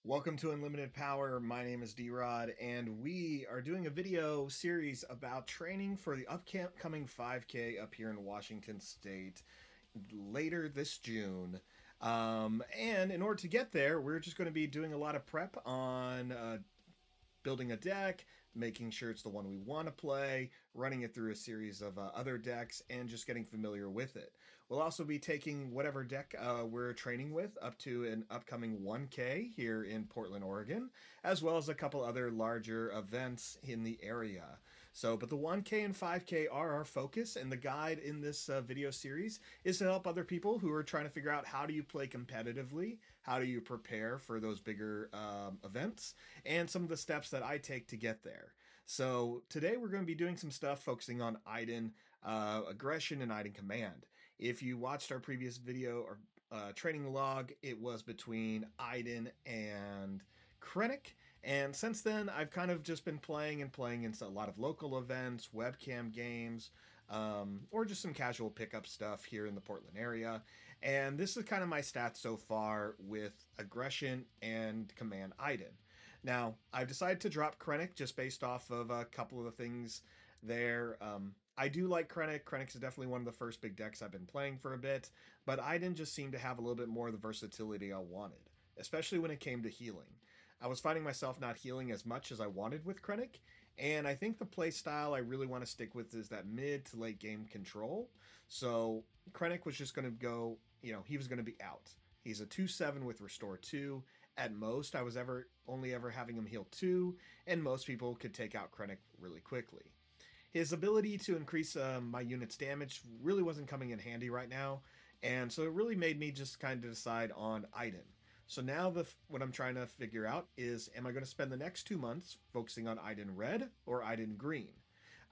Welcome to Unlimited Power. My name is D-Rod, and we are doing a video series about training for the upcoming 5K up here in Washington State later this June. And in order to get there, we're just going to be doing a lot of prep on building a deck, making sure it's the one we want to play, running it through a series of other decks, and just getting familiar with it. We'll also be taking whatever deck we're training with up to an upcoming 1K here in Portland, Oregon, as well as a couple other larger events in the area. But the 1K and 5K are our focus, and the guide in this video series is to help other people who are trying to figure out how do you play competitively, how do you prepare for those bigger events, and some of the steps that I take to get there. So today we're going to be doing some stuff focusing on Iden aggression and Iden command. If you watched our previous video or training log, it was between Iden and Krennic. And since then, I've kind of just been playing in a lot of local events, webcam games, or just some casual pickup stuff here in the Portland area. And this is kind of my stats so far with aggression and command Iden. Now, I've decided to drop Krennic just based off of a couple of the things there. I do like Krennic. Krennic's definitely one of the first big decks I've been playing for a bit, but Iden just seemed to have a little bit more of the versatility I wanted, especially when it came to healing. I was finding myself not healing as much as I wanted with Krennic, and I think the play style I really want to stick with is that mid to late game control. So Krennic was just going to go, he was going to be out. He's a 2/7 with Restore 2. At most, I was only ever having him heal 2, and most people could take out Krennic really quickly. His ability to increase my unit's damage really wasn't coming in handy right now, and so it really made me just kind of decide on Iden. So now what I'm trying to figure out is, am I going to spend the next 2 months focusing on Iden Red or Iden Green?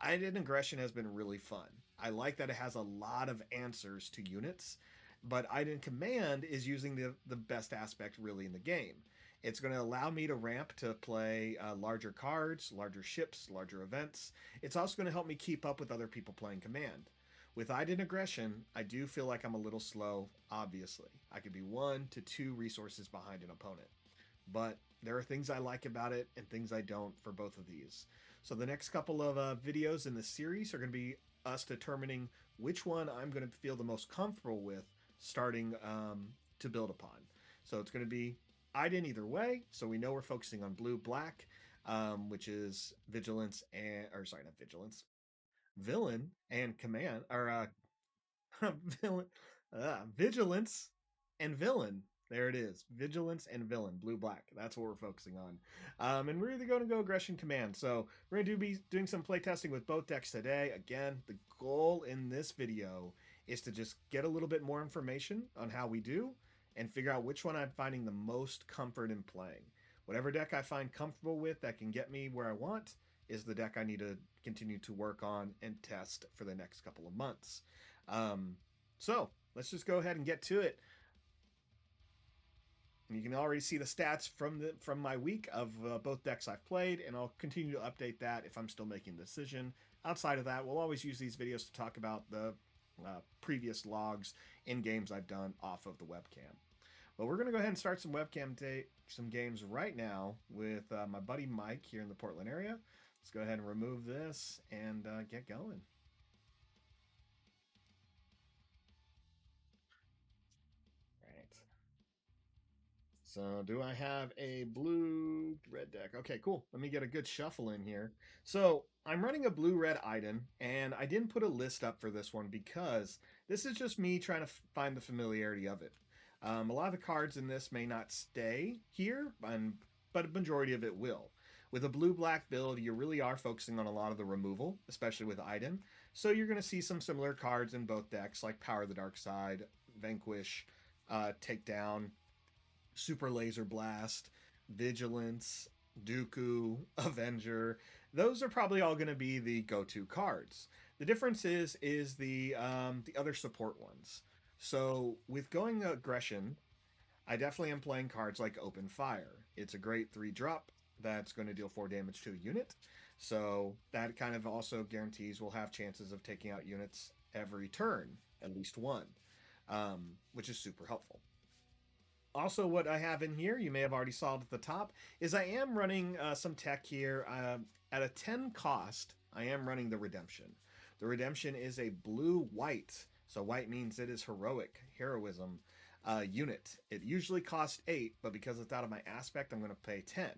Iden Aggression has been really fun. I like that it has a lot of answers to units, but Iden Command is using the best aspect really in the game. It's going to allow me to ramp to play larger cards, larger ships, larger events. It's also going to help me keep up with other people playing Command. With Iden Aggression, I do feel like I'm a little slow, obviously. I could be 1 to 2 resources behind an opponent. But there are things I like about it and things I don't for both of these. So the next couple of videos in this series are going to be us determining which one I'm going to feel the most comfortable with starting to build upon. So it's going to be Iden either way. So we know we're focusing on blue-black, which is vigilance and, or sorry, not vigilance, villain and command, or villain, vigilance and villain. There it is. Vigilance and villain, blue-black. That's what we're focusing on. And we're either going to go aggression command. So we're going to be doing some playtesting with both decks today. Again, the goal in this video is to just get a little bit more information on how we do and figure out which one I'm finding the most comfort in playing. Whatever deck I find comfortable with that can get me where I want is the deck I need to continue to work on and test for the next couple of months. So let's just go ahead and get to it. And you can already see the stats from my week of both decks I've played, and I'll continue to update that if I'm still making a decision. Outside of that, we'll always use these videos to talk about the previous logs in games I've done off of the webcam. But we're going to go ahead and start some games right now with my buddy Mike here in the Portland area. Let's go ahead and remove this and get going. So do I have a blue-red deck? Okay, cool. Let me get a good shuffle in here. So I'm running a blue-red Iden, and I didn't put a list up for this one because this is just me trying to find the familiarity of it. A lot of the cards in this may not stay here, but a majority of it will. With a blue-black build, you really are focusing on a lot of the removal, especially with Iden. So you're going to see some similar cards in both decks, like Power of the Dark Side, Vanquish, Takedown, Super Laser Blast, Vigilance, Dooku, Avenger. Those are probably all going to be the go-to cards. The difference is the other support ones. So with going aggression, I definitely am playing cards like Open Fire. It's a great 3-drop that's going to deal 4 damage to a unit. So that kind of also guarantees we'll have chances of taking out units every turn, at least one, which is super helpful. Also, what I have in here, you may have already saw it at the top, is I am running some tech here. At a 10 cost, I am running the Redemption. The Redemption is a blue-white, so white means it is heroism unit. It usually costs 8, but because it's out of my aspect, I'm going to pay 10.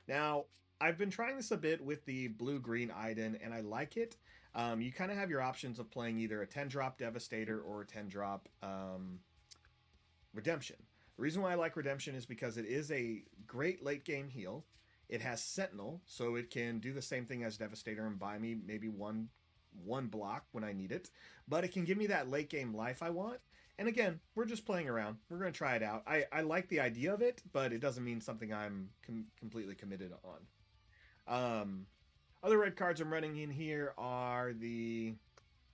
Now, I've been trying this a bit with the blue-green Iden, and I like it. You kind of have your options of playing either a 10-drop Devastator or a 10-drop Redemption. The reason why I like Redemption is because it is a great late game heal. It has Sentinel, so it can do the same thing as Devastator and buy me maybe one block when I need it. But it can give me that late game life I want. And again, we're just playing around. We're going to try it out. I like the idea of it, but it doesn't mean something I'm completely committed on. Other red cards I'm running in here are the...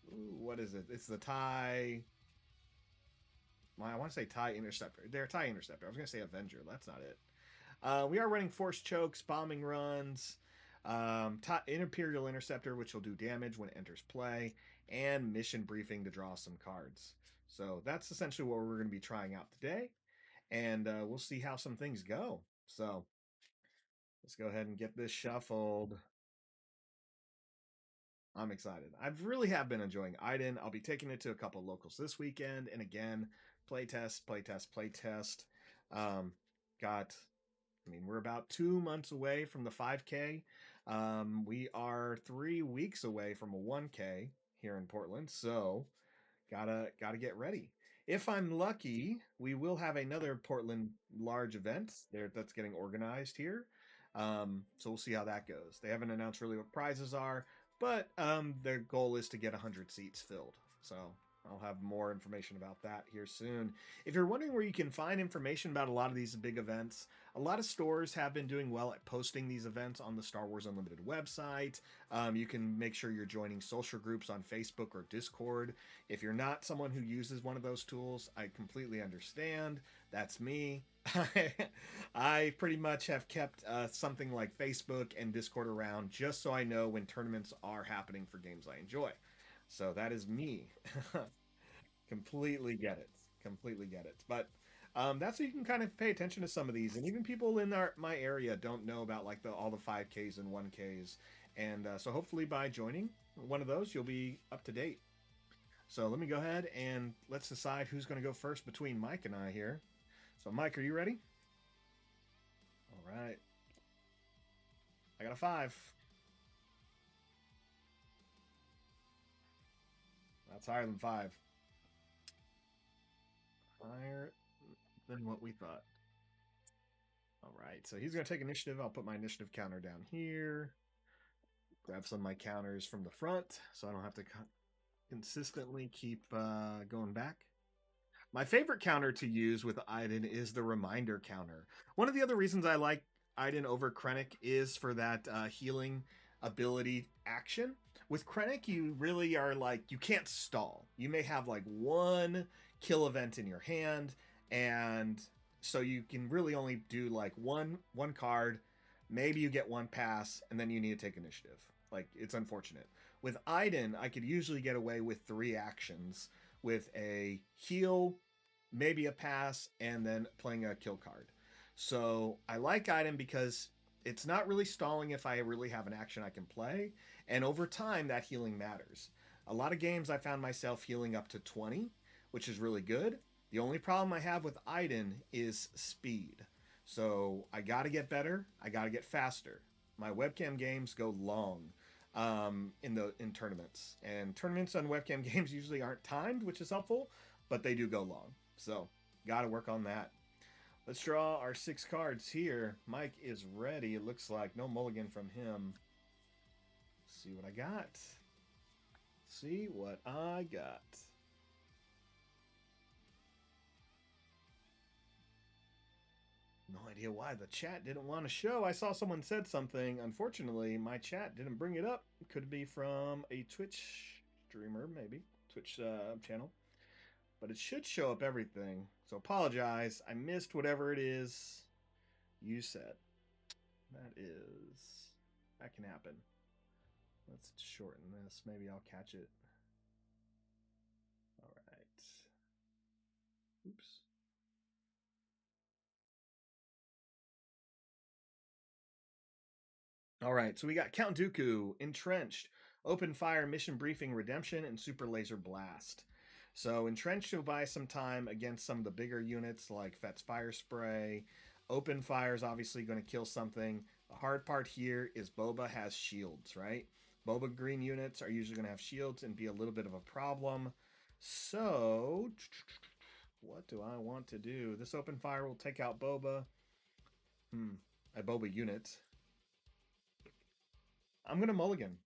what is it? It's the Tie... well, I want to say TIE Interceptor. They're TIE Interceptor. I was going to say Avenger. That's not it. We are running Force Chokes, Bombing Runs, Imperial Interceptor, which will do damage when it enters play, and Mission Briefing to draw some cards. So that's essentially what we're going to be trying out today, and we'll see how some things go. So let's go ahead and get this shuffled. I'm excited. I really have been enjoying Iden. I'll be taking it to a couple of locals this weekend, and again, playtest, playtest, playtest. Um, got I mean, we're about 2 months away from the 5K. We are 3 weeks away from a 1K here in Portland, so gotta get ready. If I'm lucky, we will have another Portland large event there that's getting organized here. So we'll see how that goes. They haven't announced really what prizes are, but their goal is to get 100 seats filled. So I'll have more information about that here soon. If you're wondering where you can find information about a lot of these big events, a lot of stores have been doing well at posting these events on the Star Wars Unlimited website. You can make sure you're joining social groups on Facebook or Discord. If you're not someone who uses one of those tools, I completely understand. That's me. I pretty much have kept something like Facebook and Discord around just so I know when tournaments are happening for games I enjoy. So that is me. Completely get it. Completely get it. But that's so you can kind of pay attention to some of these, and even people in my area don't know about like all the 5Ks and 1Ks, and so hopefully by joining one of those, you'll be up to date. So let me go ahead and let's decide who's going to go first between Mike and I here. So Mike, are you ready? All right. I got a 5. That's higher than 5. Higher than what we thought. All right, so he's going to take initiative. I'll put my initiative counter down here. Grab some of my counters from the front so I don't have to consistently keep going back. My favorite counter to use with Iden is the reminder counter. One of the other reasons I like Iden over Krennic is for that healing ability action. With Krennic, you really are like, you can't stall. You may have like one kill event in your hand, and so you can really only do like one card. Maybe you get one pass, and then you need to take initiative. Like, it's unfortunate. With Iden, I could usually get away with 3 actions with a heal, maybe a pass, and then playing a kill card. So I like Iden because it's not really stalling if I really have an action I can play, and over time that healing matters. A lot of games I found myself healing up to 20, which is really good. The only problem I have with Iden is speed. So I got to get better. I got to get faster. My webcam games go long in tournaments, and tournaments on webcam games usually aren't timed, which is helpful, but they do go long. So got to work on that. Let's draw our 6 cards here. Mike is ready. It looks like no mulligan from him. Let's see what I got. See what I got. No idea why the chat didn't want to show. I saw someone said something. Unfortunately, my chat didn't bring it up. Could be from a Twitch streamer, maybe. Twitch channel. But it should show up everything. So apologize. I missed whatever it is you said. That can happen. Let's shorten this. Maybe I'll catch it. All right. Oops. All right, so we got Count Dooku, Entrenched, Open Fire, Mission Briefing, Redemption, and Super Laser Blast. So Entrenched will buy some time against some of the bigger units like Fett's Fire Spray. Open Fire is obviously going to kill something. The hard part here is Boba has shields, right? Boba green units are usually going to have shields and be a little bit of a problem. So, what do I want to do? This Open Fire will take out Boba. A Boba unit. I'm going to mulligan.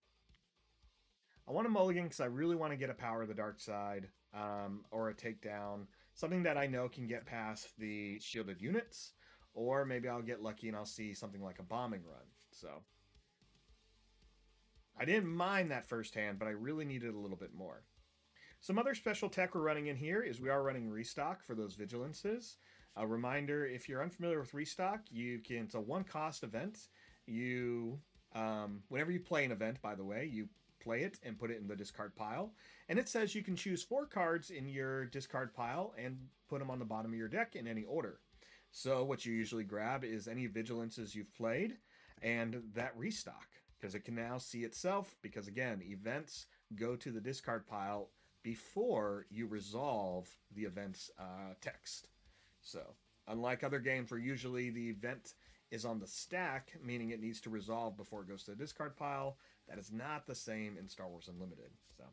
I want to mulligan because I really want to get a Power of the Dark Side or a takedown. Something that I know can get past the shielded units. Or maybe I'll get lucky and I'll see something like a bombing run. So I didn't mind that first hand, but I really needed a little bit more. Some other special tech we're running in here is we are running Restock for those Vigilances. A reminder, if you're unfamiliar with Restock, it's a one-cost event. Whenever you play an event, by the way, you play it and put it in the discard pile. And it says you can choose 4 cards in your discard pile and put them on the bottom of your deck in any order. So what you usually grab is any Vigilances you've played and that Restock, because it can now see itself, because again, events go to the discard pile before you resolve the event's text. So unlike other games where usually the event is on the stack, meaning it needs to resolve before it goes to the discard pile, that is not the same in Star Wars Unlimited. So,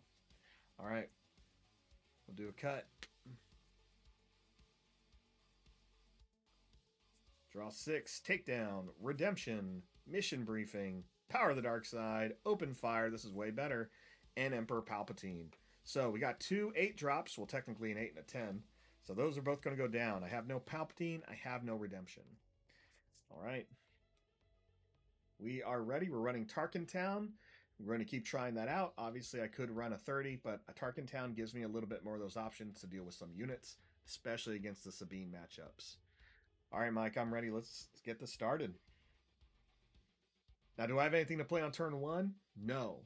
all right, we'll do a cut. Draw 6, Takedown, Redemption, Mission Briefing, Power of the Dark Side, Open Fire, this is way better, and Emperor Palpatine. So we got 2 8-drops, well technically an 8 and a 10. So those are both going to go down. I have no Palpatine, I have no Redemption. All right. We are ready. We're running Tarkin Town. We're going to keep trying that out. Obviously, I could run a 30, but a Tarkin Town gives me a little bit more of those options to deal with some units, especially against the Sabine matchups. All right, Mike, I'm ready. Let's get this started. Now, do I have anything to play on turn 1? No.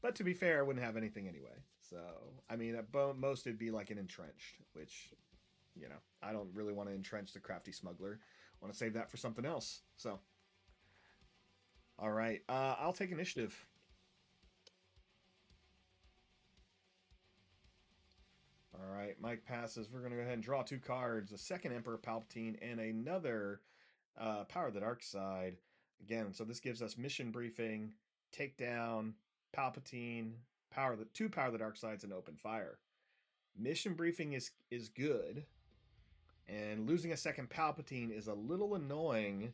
But to be fair, I wouldn't have anything anyway. So, I mean, at most it'd be like an Entrenched, which, you know, I don't really want to entrench the Crafty Smuggler. I want to save that for something else. So, all right, I'll take initiative. All right, Mike passes. We're going to go ahead and draw 2 cards. A second Emperor Palpatine and another Power of the Dark Side. Again, so this gives us Mission Briefing, Takedown, Palpatine, 2 Power of the Dark Sides, and Open Fire. Mission Briefing is good, and losing a second Palpatine is a little annoying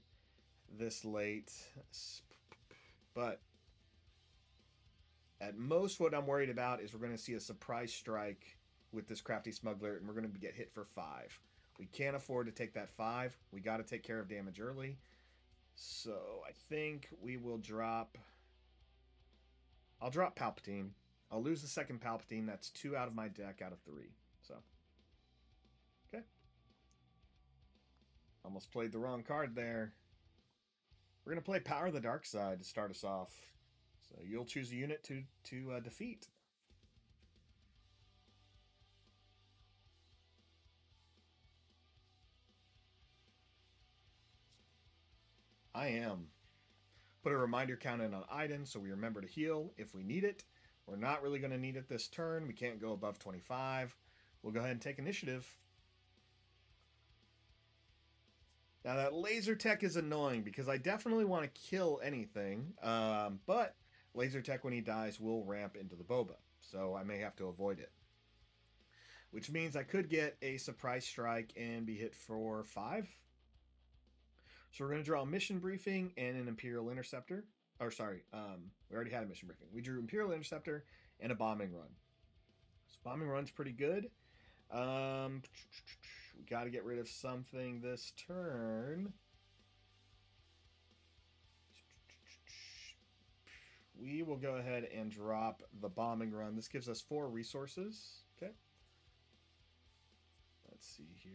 this late, but at most what I'm worried about is we're going to see a surprise strike with this Crafty Smuggler, and we're going to get hit for 5. We can't afford to take that 5. We got to take care of damage early. So I think we will drop... I'll drop Palpatine. I'll lose the second Palpatine. That's 2 out of my deck out of 3. So, okay. Almost played the wrong card there. We're going to play Power of the Dark Side to start us off. So you'll choose a unit to defeat. I am. Put a reminder count in on Iden so we remember to heal if we need it. We're not really going to need it this turn. We can't go above 25. We'll go ahead and take initiative. Now that laser tech is annoying because I definitely want to kill anything, but laser tech when he dies will ramp into the Boba, so I may have to avoid it. Which means I could get a surprise strike and be hit for 5. So we're going to draw a Mission Briefing and an Imperial Interceptor. Or sorry, we already had a Mission Briefing. We drew Imperial Interceptor and a Bombing Run. So Bombing Run's pretty good. We got to get rid of something this turn. We will go ahead and drop the Bombing Run. This gives us 4 resources. Okay. Let's see here.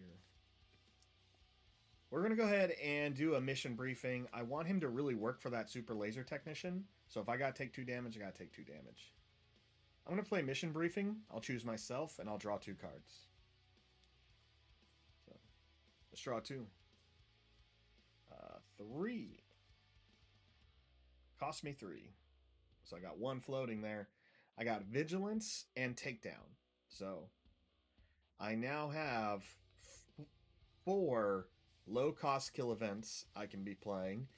We're going to go ahead and do a Mission Briefing. I want him to really work for that Super Laser Technician. So if I got to take 2 damage, I got to take 2 damage. I'm going to play Mission Briefing. I'll choose myself, and I'll draw 2 cards. So, Let's draw 2. 3. Cost me 3. So I got 1 floating there. I got vigilance and takedown. So I now have 4 low-cost kill events I can be playing.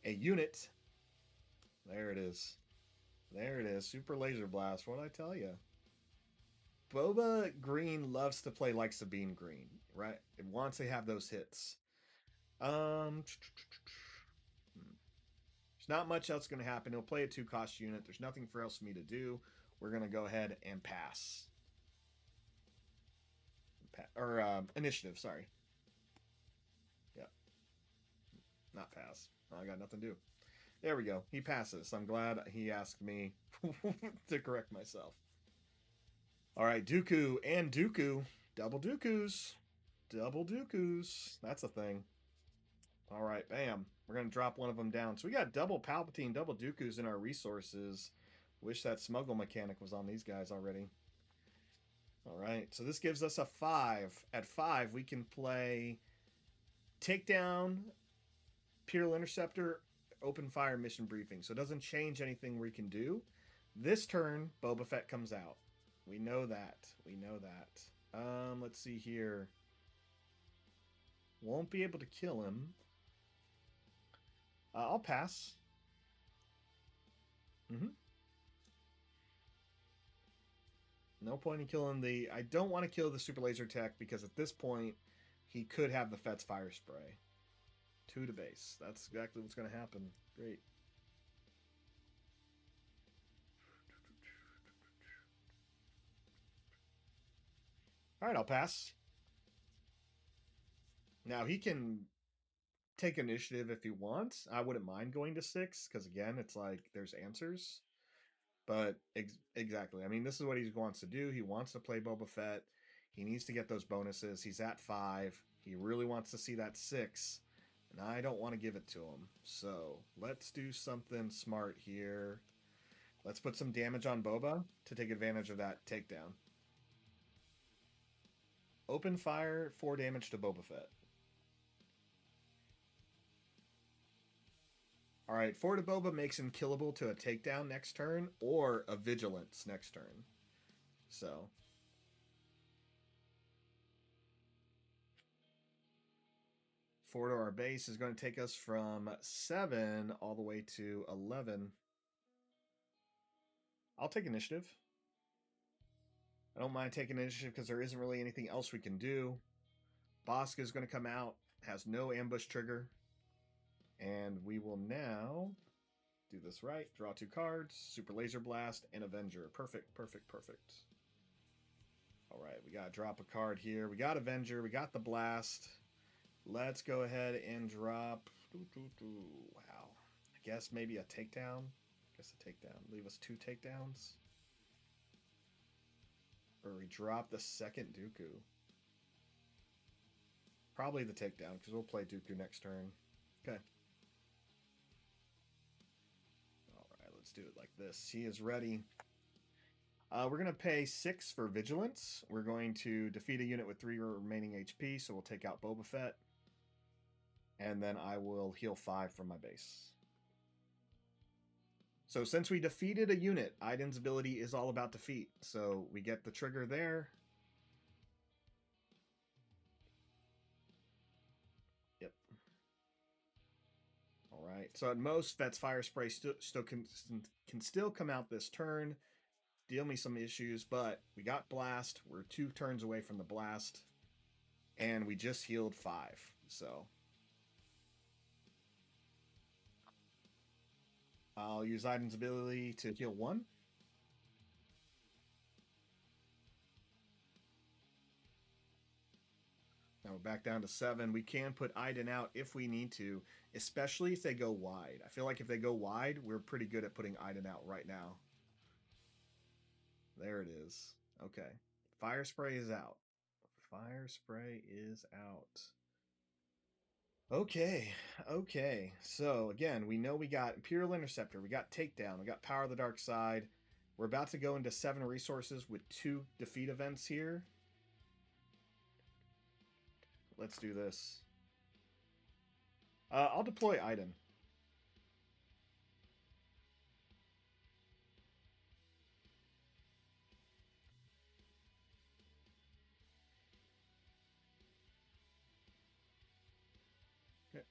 A unit. There it is. There it is. Super Laser Blast. What'd I tell you? Boba Green loves to play like Sabine Green, right? It wants to have those hits. There's not much else going to happen. He'll play a 2-cost unit. There's nothing for else for me to do. We're going to go ahead and pass. Initiative, sorry. Yep. Not pass. I got nothing to do. There we go. He passes. I'm glad he asked me to correct myself. All right, Dooku and Dooku. Double Dookus. Double Dookus. That's a thing. All right, bam. We're going to drop one of them down. So we got double Palpatine, double Dookus in our resources. Wish that smuggle mechanic was on these guys already. All right, so this gives us a 5. At 5, we can play Takedown, Imperial Interceptor, Open Fire, Mission Briefing. So it doesn't change anything we can do. This turn, Boba Fett comes out. We know that. We know that. Let's see here. Won't be able to kill him. I'll pass. No point in killing the... I don't want to kill the Super Laser Tech because at this point, he could have the Fett's Fire Spray. 2 to base. That's exactly what's going to happen. Great. All right, I'll pass. Now, he can take initiative if he wants. I wouldn't mind going to 6 because, again, it's like there's answers. But exactly. I mean, this is what he wants to do. He wants to play Boba Fett. He needs to get those bonuses. He's at 5. He really wants to see that 6. And I don't want to give it to him. So let's do something smart here. Let's put some damage on Boba to take advantage of that takedown. Open fire, 4 damage to Boba Fett. All right, 4 to Boba makes him killable to a takedown next turn or a vigilance next turn. So 4 to our base is going to take us from 7 all the way to 11. I'll take initiative. I don't mind taking initiative because there isn't really anything else we can do. Bossk is going to come out, has no ambush trigger. And we will now do this right. Draw 2 cards, Super Laser Blast, and Avenger. Perfect, perfect, perfect. All right, we got to drop a card here. We got Avenger, we got the Blast. Let's go ahead and drop... Wow. I guess maybe a takedown. I guess a takedown. Leave us 2 takedowns. Or we drop the second Dooku. Probably the takedown, because we'll play Dooku next turn. Okay. All right, let's do it like this. He is ready. We're going to pay 6 for Vigilance. We're going to defeat a unit with 3 remaining HP, so we'll take out Boba Fett. And then I will heal 5 from my base. So since we defeated a unit, Iden's ability is all about defeat. So we get the trigger there. Yep. All right. So at most, Fett's Fire Spray still can still come out this turn. Deal me some issues, but we got Blast. We're 2 turns away from the Blast. And we just healed 5. So I'll use Iden's ability to heal 1. Now we're back down to 7. We can put Iden out if we need to, especially if they go wide. I feel like if they go wide, we're pretty good at putting Iden out right now. There it is. Okay. Fire Spray is out. Fire Spray is out. Okay. Okay. So, again, we know we got Imperial Interceptor. We got Takedown. We got Power of the Dark Side. We're about to go into 7 resources with 2 defeat events here. Let's do this. I'll deploy Iden. Okay.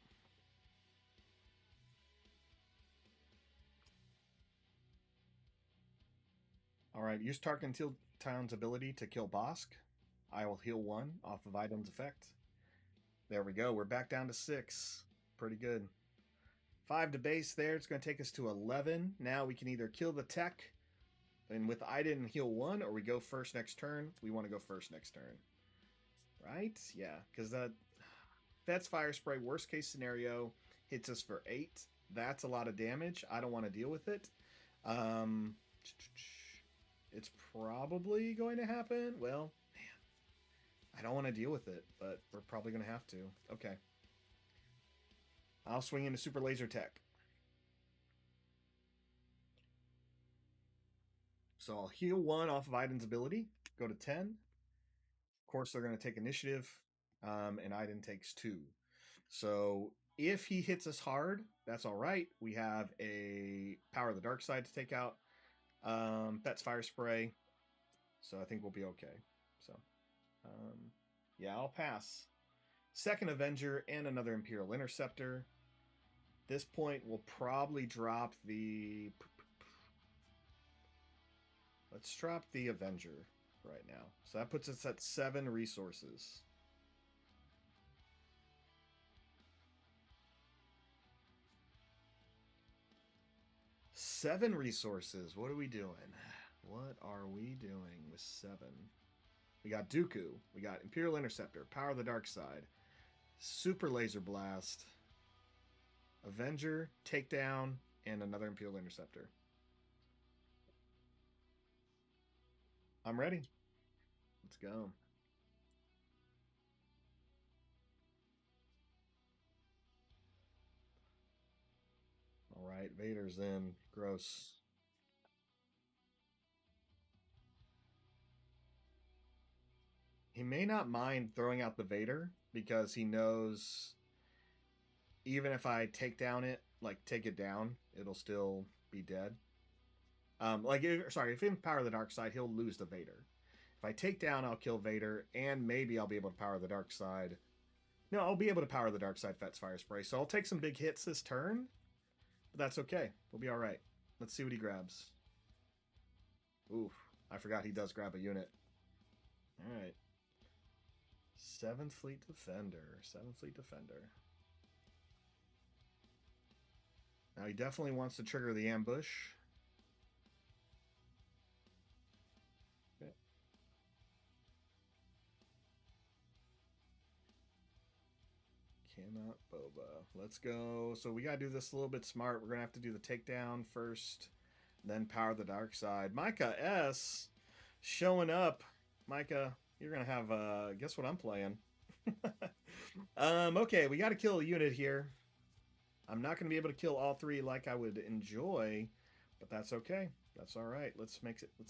All right, use Tarkin Town's ability to kill Bosk. I will heal 1 off of Iden's effect. There we go. We're back down to 6. Pretty good. 5 to base there. It's going to take us to 11. Now we can either kill the tech and with Iden heal 1, or we go first next turn. We want to go first next turn. Right? Yeah, because that's Fire Spray. Worst case scenario, hits us for 8. That's a lot of damage. I don't want to deal with it. It's probably going to happen. Well, man, I don't want to deal with it, but we're probably going to have to. Okay. I'll swing into Super Laser Tech. So I'll heal 1 off of Iden's ability. Go to 10. Of course, they're going to take initiative, and Iden takes 2. So if he hits us hard, that's all right. We have a Power of the Dark Side to take out. That's Fire Spray. So I think we'll be okay. So, yeah, I'll pass. Second Avenger and another Imperial Interceptor. This point, we'll probably drop the... Let's drop the Avenger right now. So that puts us at 7 resources. Seven resources. What are we doing? What are we doing with 7? We got Dooku. We got Imperial Interceptor. Power of the Dark Side. Super Laser Blast. Avenger. Takedown. And another Imperial Interceptor. I'm ready. Let's go. All right. Vader's in. Gross. He may not mind throwing out the Vader because he knows even if I take down it, like take it down, it'll still be dead. If in Power of the Dark Side, he'll lose the Vader. If I take down, I'll kill Vader, and maybe I'll be able to power the Dark Side. No, I'll be able to power the Dark Side Fet's Fire Spray, so I'll take some big hits this turn, but that's okay. We'll be all right. Let's see what he grabs. Oof, I forgot he does grab a unit. All right. 7th Fleet Defender. 7th Fleet Defender. Now he definitely wants to trigger the ambush. Okay. Cannot Boba. Let's go. So we got to do this a little bit smart. We're going to have to do the takedown first, then power the Dark Side. Micah S. showing up. Micah, you're going to have, guess what I'm playing? Okay, we got to kill a unit here. I'm not going to be able to kill all 3 like I would enjoy, but that's okay. That's all right. Let's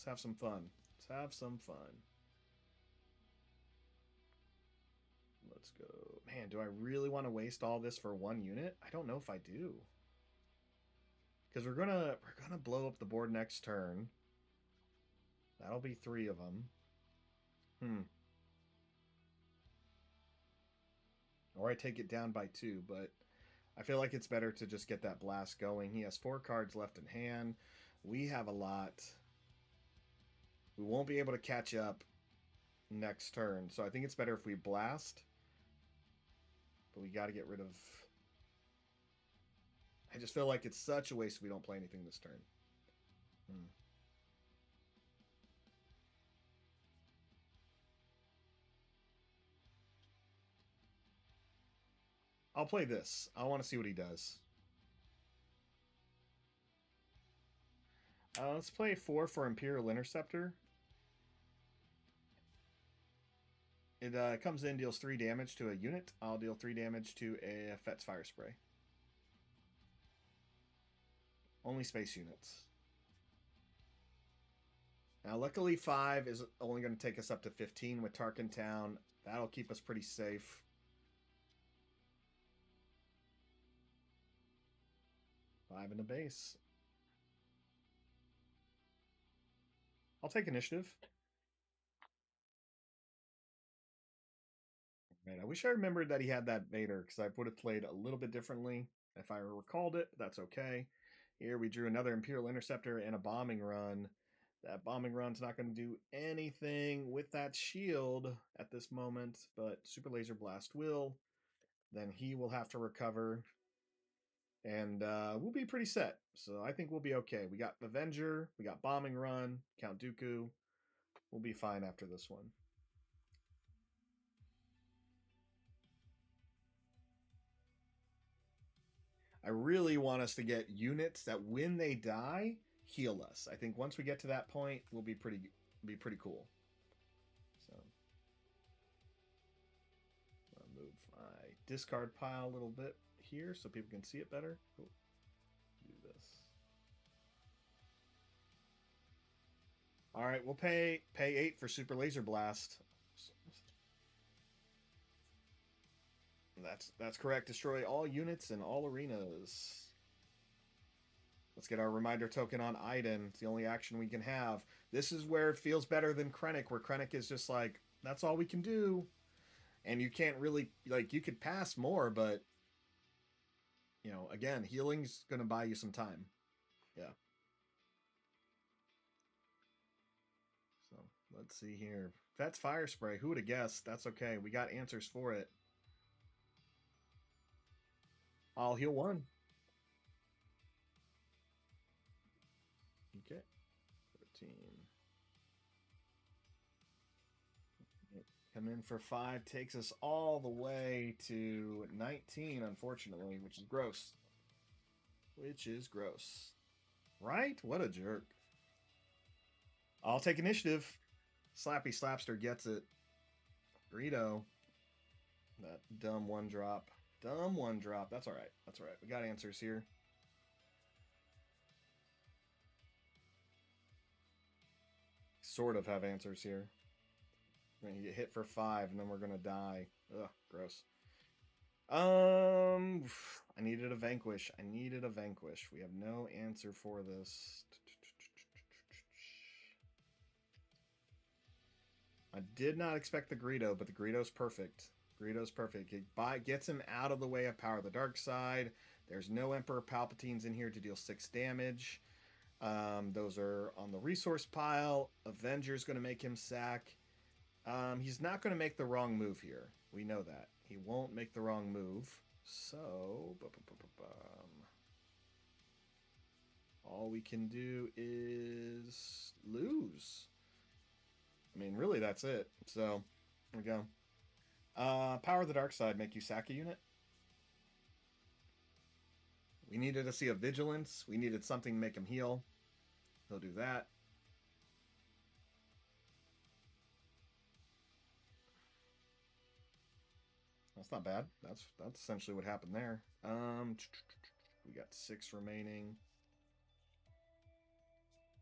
have some fun. Let's have some fun. Let's go. Man, do I really want to waste all this for 1 unit? I don't know if I do. Because we're gonna blow up the board next turn. That'll be 3 of them. Or I take it down by 2, but I feel like it's better to just get that blast going. He has 4 cards left in hand. We have a lot. We won't be able to catch up next turn, so I think it's better if we blast. But we got to get rid of... I just feel like it's such a waste if we don't play anything this turn. I'll play this. I want to see what he does. Let's play 4 for Imperial Interceptor. It comes in, deals 3 damage to a unit. I'll deal 3 damage to a Fet's Fire Spray. Only space units. Now, luckily, 5 is only going to take us up to 15 with Tarkin Town. That'll keep us pretty safe. 5 in the base. I'll take initiative. Man, I wish I remembered that he had that Vader because I would have played a little bit differently. If I recalled it, that's okay. Here we drew another Imperial Interceptor and a bombing run. That bombing run's not going to do anything with that shield at this moment, but Super Laser Blast will. Then he will have to recover, and we'll be pretty set. So I think we'll be okay. We got Avenger, we got bombing run, Count Dooku. We'll be fine after this one. I really want us to get units that when they die heal us. I think once we get to that point, we'll be pretty cool. So I'll move my discard pile a little bit here so people can see it better. Oh, do this. All right, we'll pay 8 for Super Laser Blast. That's correct. Destroy all units in all arenas. Let's get our reminder token on Iden. It's the only action we can have. This is where it feels better than Krennic, where Krennic is just like, that's all we can do. And you can't really, like, you could pass more, but, you know, again, healing's going to buy you some time. Yeah. So let's see here. That's Fire Spray. Who would have guessed? That's okay. We got answers for it. I'll heal 1. Okay. 13. Come in for 5. Takes us all the way to 19, unfortunately, which is gross. Which is gross. Right? What a jerk. I'll take initiative. Slappy Slapster gets it. Greedo. That dumb 1-drop. Dumb 1-drop. That's all right. That's all right. We got answers here. Sort of have answers here. We're going to get hit for 5, and then we're going to die. Ugh, gross. I needed a Vanquish. I needed a Vanquish. We have no answer for this. I did not expect the Greedo, but the Greedo's perfect. Greedo's perfect. It gets him out of the way of Power of the Dark Side. There's no Emperor Palpatines in here to deal 6 damage. Those are on the resource pile. Avenger's going to make him sack. He's not going to make the wrong move here. We know that. He won't make the wrong move. So, all we can do is lose. I mean, really, that's it. So, there we go. Power of the Dark Side, make you sack a unit. We needed to see a Vigilance. We needed something to make him heal. He'll do that. That's not bad. That's essentially what happened there. We got 6 remaining.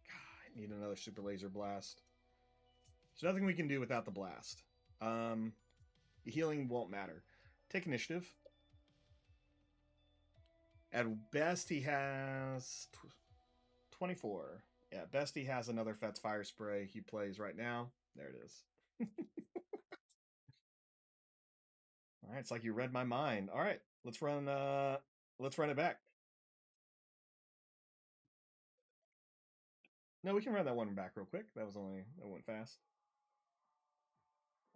God, I need another Super Laser Blast. There's nothing we can do without the blast. The healing won't matter. Take initiative. At best, he has 24. Yeah, at best he has another Fet's Fire Spray he plays right now. There it is. All right, it's like you read my mind. All right, let's run it back. No, we can run that one back real quick. That went fast.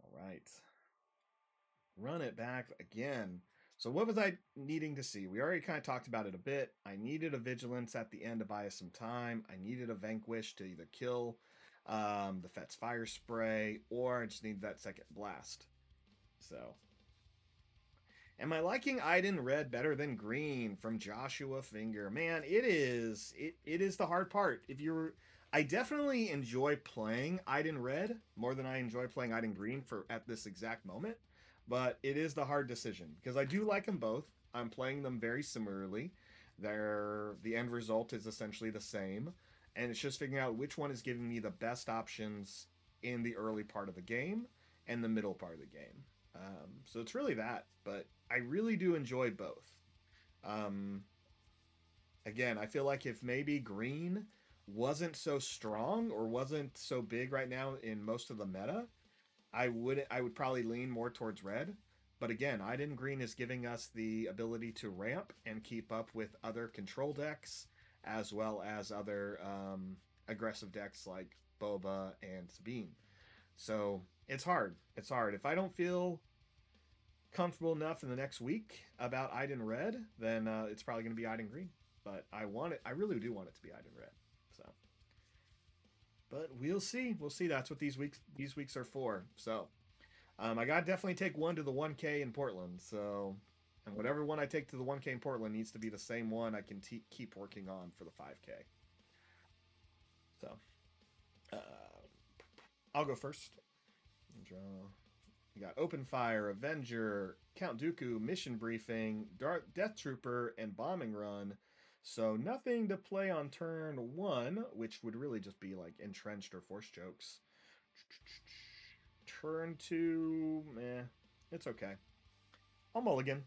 All right. Run it back again. So what was I needing to see? We already kind of talked about it a bit. I needed a Vigilance at the end to buy us some time. I needed a Vanquish to either kill the Fet's Fire Spray, or I just need that second blast. So, am I liking Iden red better than green from Joshua Finger? Man, it is the hard part. I definitely enjoy playing Iden red more than I enjoy playing Iden green at this exact moment. But it is the hard decision because I do like them both. I'm playing them very similarly. The end result is essentially the same, and it's just figuring out which one is giving me the best options in the early part of the game and the middle part of the game. So it's really that, but I really do enjoy both. Um, Again, I feel like if maybe green wasn't so strong or wasn't so big right now in most of the meta, I would probably lean more towards red. But again, Iden Green is giving us the ability to ramp and keep up with other control decks as well as other aggressive decks like Boba and Sabine. So it's hard. It's hard. If I don't feel comfortable enough in the next week about Iden Red, then it's probably going to be Iden Green. But I want it. I really do want it to be Iden Red. So, but we'll see. We'll see. That's what these weeks are for. So, I got to definitely take one to the 1K in Portland. So, and whatever one I take to the 1K in Portland needs to be the same one I can keep working on for the 5K. So, uh, I'll go first. Draw. You got Open Fire, Avenger, Count Dooku, Mission Briefing, Death Trooper, and Bombing Run. So nothing to play on turn one, which would really just be like Entrenched or Force Chokes. Turn two, it's okay. I'll mulligan.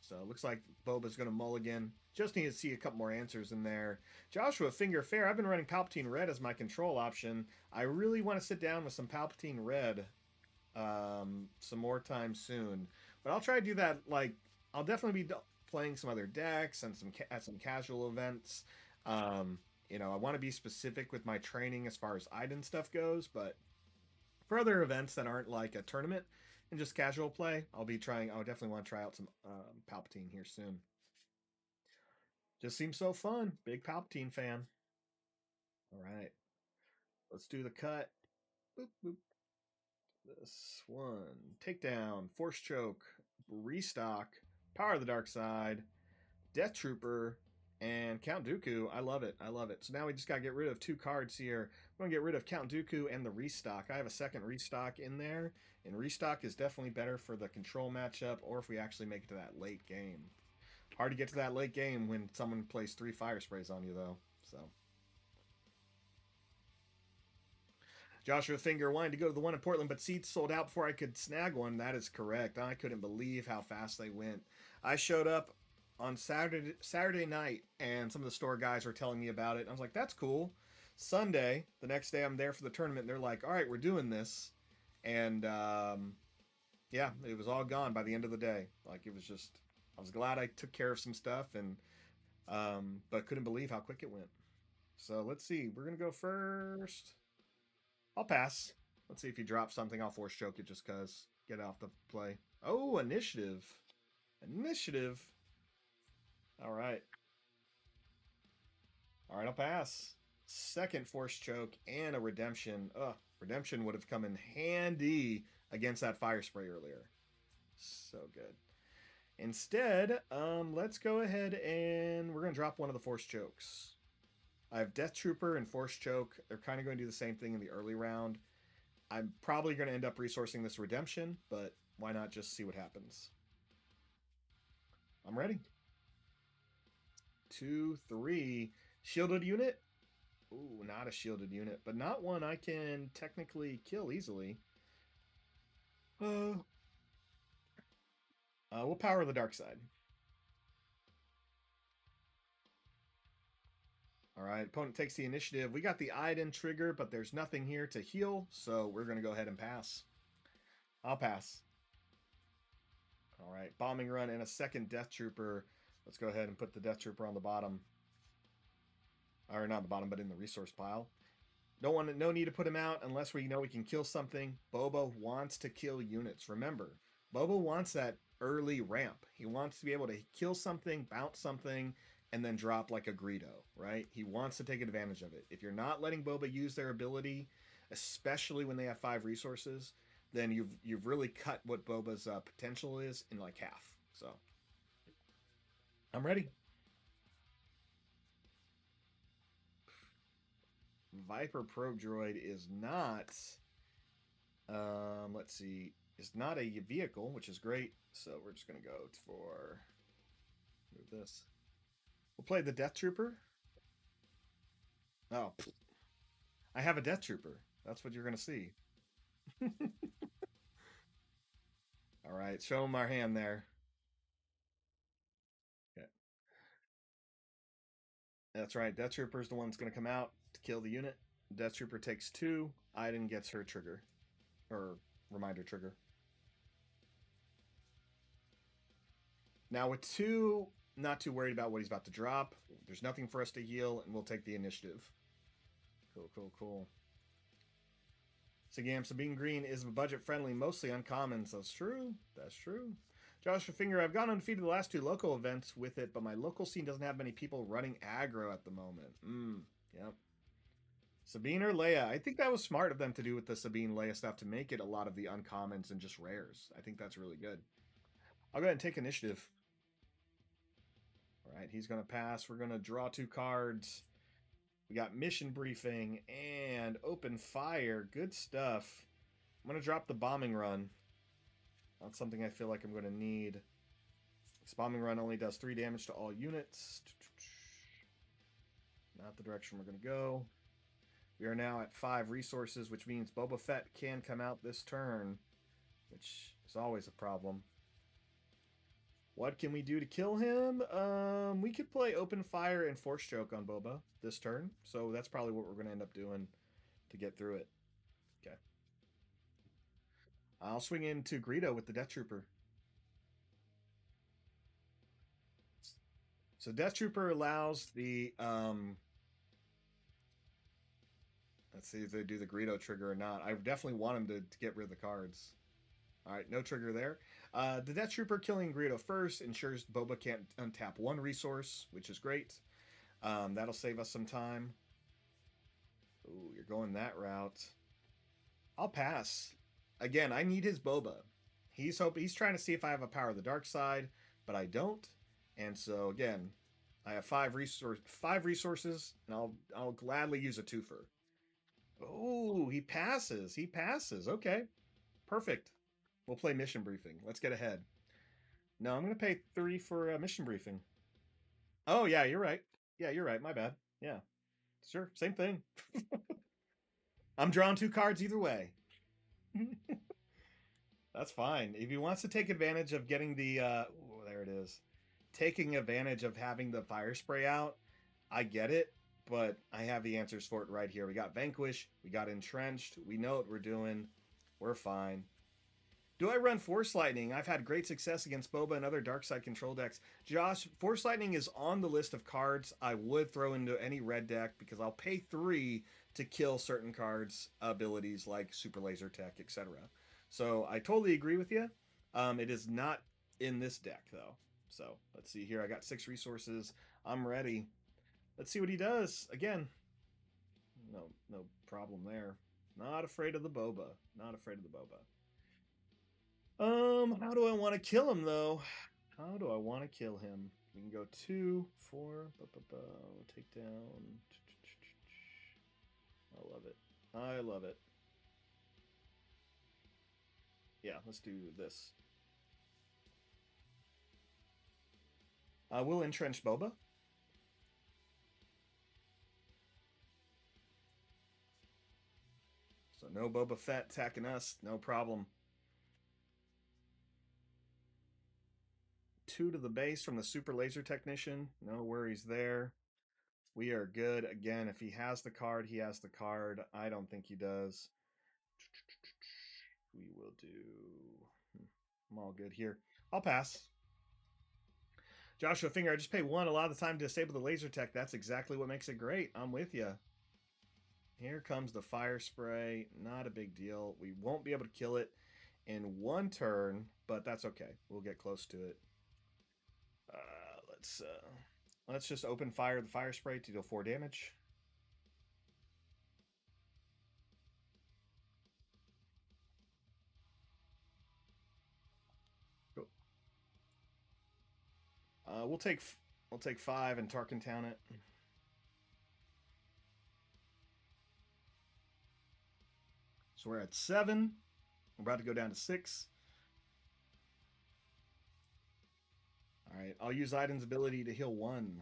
So it looks like Boba's going to mulligan. Just need to see a couple more answers in there. Joshua Finger Fair. I've been running Palpatine Red as my control option. I really want to sit down with some Palpatine Red some more time soon. But I'll try to do that. Like, I'll definitely be playing some other decks and at some casual events. I want to be specific with my training as far as Iden stuff goes, but for other events that aren't like a tournament and just casual play, I'll be trying. I would definitely want to try out some Palpatine here soon. Just seems so fun. Big Palpatine fan. All right, let's do the cut. Boop, boop. This one. Takedown, Force Choke, Restock, Power of the Dark Side, Death Trooper, and Count Dooku. I love it. I love it. So now we just got to get rid of two cards here. We're going to get rid of Count Dooku and the Restock. I have a second Restock in there, and Restock is definitely better for the control matchup or if we actually make it to that late game. Hard to get to that late game when someone plays 3 fire sprays on you, though. So. Joshua Finger wanted to go to the one in Portland, but seats sold out before I could snag one. That is correct. I couldn't believe how fast they went. I showed up on Saturday night, and some of the store guys were telling me about it. I was like, "That's cool." Sunday, the next day, I'm there for the tournament. And they're like, "All right, we're doing this," and yeah, it was all gone by the end of the day. Like it was just, I was glad I took care of some stuff, and but couldn't believe how quick it went. So let's see. We're gonna go first. I'll pass. Let's see if he drops something. I'll force choke it just because. Get off the play. Oh, initiative. Initiative. All right. All right, I'll pass. Second force choke and a redemption. Ugh, redemption would have come in handy against that fire spray earlier. So good. Instead, let's go ahead and we're going to drop one of the force chokes. I have Death Trooper and Force Choke. They're kind of going to do the same thing in the early round. I'm probably going to end up resourcing this redemption, but why not just see what happens? I'm ready. 2, 3. Shielded unit? Ooh, not a shielded unit, but not one I can technically kill easily. We'll power the dark side. All right, opponent takes the initiative. We got the Iden trigger, but there's nothing here to heal, so we're going to go ahead and pass. I'll pass. All right, bombing run and a second Death Trooper. Let's go ahead and put the Death Trooper on the bottom. Or not the bottom, but in the resource pile. No need to put him out unless we know we can kill something. Boba wants to kill units. Remember, Boba wants that early ramp. He wants to be able to kill something, bounce something, and then drop like a Greedo, right? He wants to take advantage of it. If you're not letting Boba use their ability, especially when they have 5 resources, then you've really cut what Boba's potential is in like half. So I'm ready. Viper Probe Droid is not. Let's see. It's not a vehicle, which is great. So we're just gonna go for move this. We'll play the Death Trooper. Oh, I have a Death Trooper. That's what you're gonna see. All right, show him our hand there. That's right. Death Trooper's the one that's going to come out to kill the unit. Death Trooper takes 2. Iden gets her trigger. Or reminder trigger. Now with 2, not too worried about what he's about to drop. There's nothing for us to heal, and we'll take the initiative. Cool, cool, cool. Sigam Sabine Green is budget friendly, mostly uncommons. That's true. That's true. Joshua Finger, I've gone undefeated the last 2 local events with it, but my local scene doesn't have many people running aggro at the moment. Yep. Sabine or Leia? I think that was smart of them to do with the Sabine Leia stuff to make it a lot of the uncommons and just rares. I think that's really good. I'll go ahead and take initiative. All right, he's going to pass. We're going to draw 2 cards. We got mission briefing and open fire. Good stuff. I'm going to drop the bombing run. That's something I feel like I'm going to need. This bombing run only does 3 damage to all units. Not the direction we're going to go. We are now at 5 resources, which means Boba Fett can come out this turn, which is always a problem. What can we do to kill him? We could play open fire and force choke on Boba this turn, so that's probably what we're going to end up doing to get through it. Okay. I'll swing into Greedo with the Death Trooper. So Death Trooper allows the let's see if they do the Greedo trigger or not. I definitely want him to get rid of the cards. All right, no trigger there. The Death Trooper killing Greedo first ensures Boba can't untap 1 resource, which is great. That'll save us some time. Ooh, you're going that route. I'll pass. Again, I need his Boba. He's trying to see if I have a power of the dark side, but I don't. And so again, I have 5 resources, and I'll gladly use a twofer. Oh, he passes. He passes. Okay, perfect. We'll play mission briefing. Let's get ahead. No, I'm going to pay 3 for mission briefing. Oh, yeah, you're right. Yeah, you're right. My bad. Yeah, sure. Same thing. I'm drawing 2 cards either way. That's fine. If he wants to take advantage of getting the, there it is, taking advantage of having the fire spray out, I get it, but I have the answers for it right here. We got Vanquish, we got Entrenched, we know what we're doing, we're fine. Do I run Force Lightning? I've had great success against Boba and other dark side control decks. Josh, Force Lightning is on the list of cards I would throw into any red deck because I'll pay 3 to kill certain cards' abilities like Super Laser Tech, etc. So I totally agree with you. It is not in this deck though. So let's see here. I got 6 resources. I'm ready. Let's see what he does. Again, no problem there. Not afraid of the Boba. Not afraid of the Boba. How do I want to kill him though? How do I want to kill him? We can go 2, 4, take down. I love it. I love it. Yeah, let's do this. We'll entrench Boba. So no Boba Fett attacking us, no problem. 2 to the base from the Super Laser Technician. No worries there. We are good. Again, if he has the card, he has the card. I don't think he does. We will do... I'm all good here. I'll pass. Joshua Finger, I just pay 1 a lot of the time to disable the laser tech. That's exactly what makes it great. I'm with you. Here comes the fire spray. Not a big deal. We won't be able to kill it in 1 turn, but that's okay. We'll get close to it. Let's just open fire the fire spray to deal 4 damage. Cool. We'll take 5 and Tarkin Town it. So we're at 7. We're about to go down to 6. All right, I'll use Iden's ability to heal 1.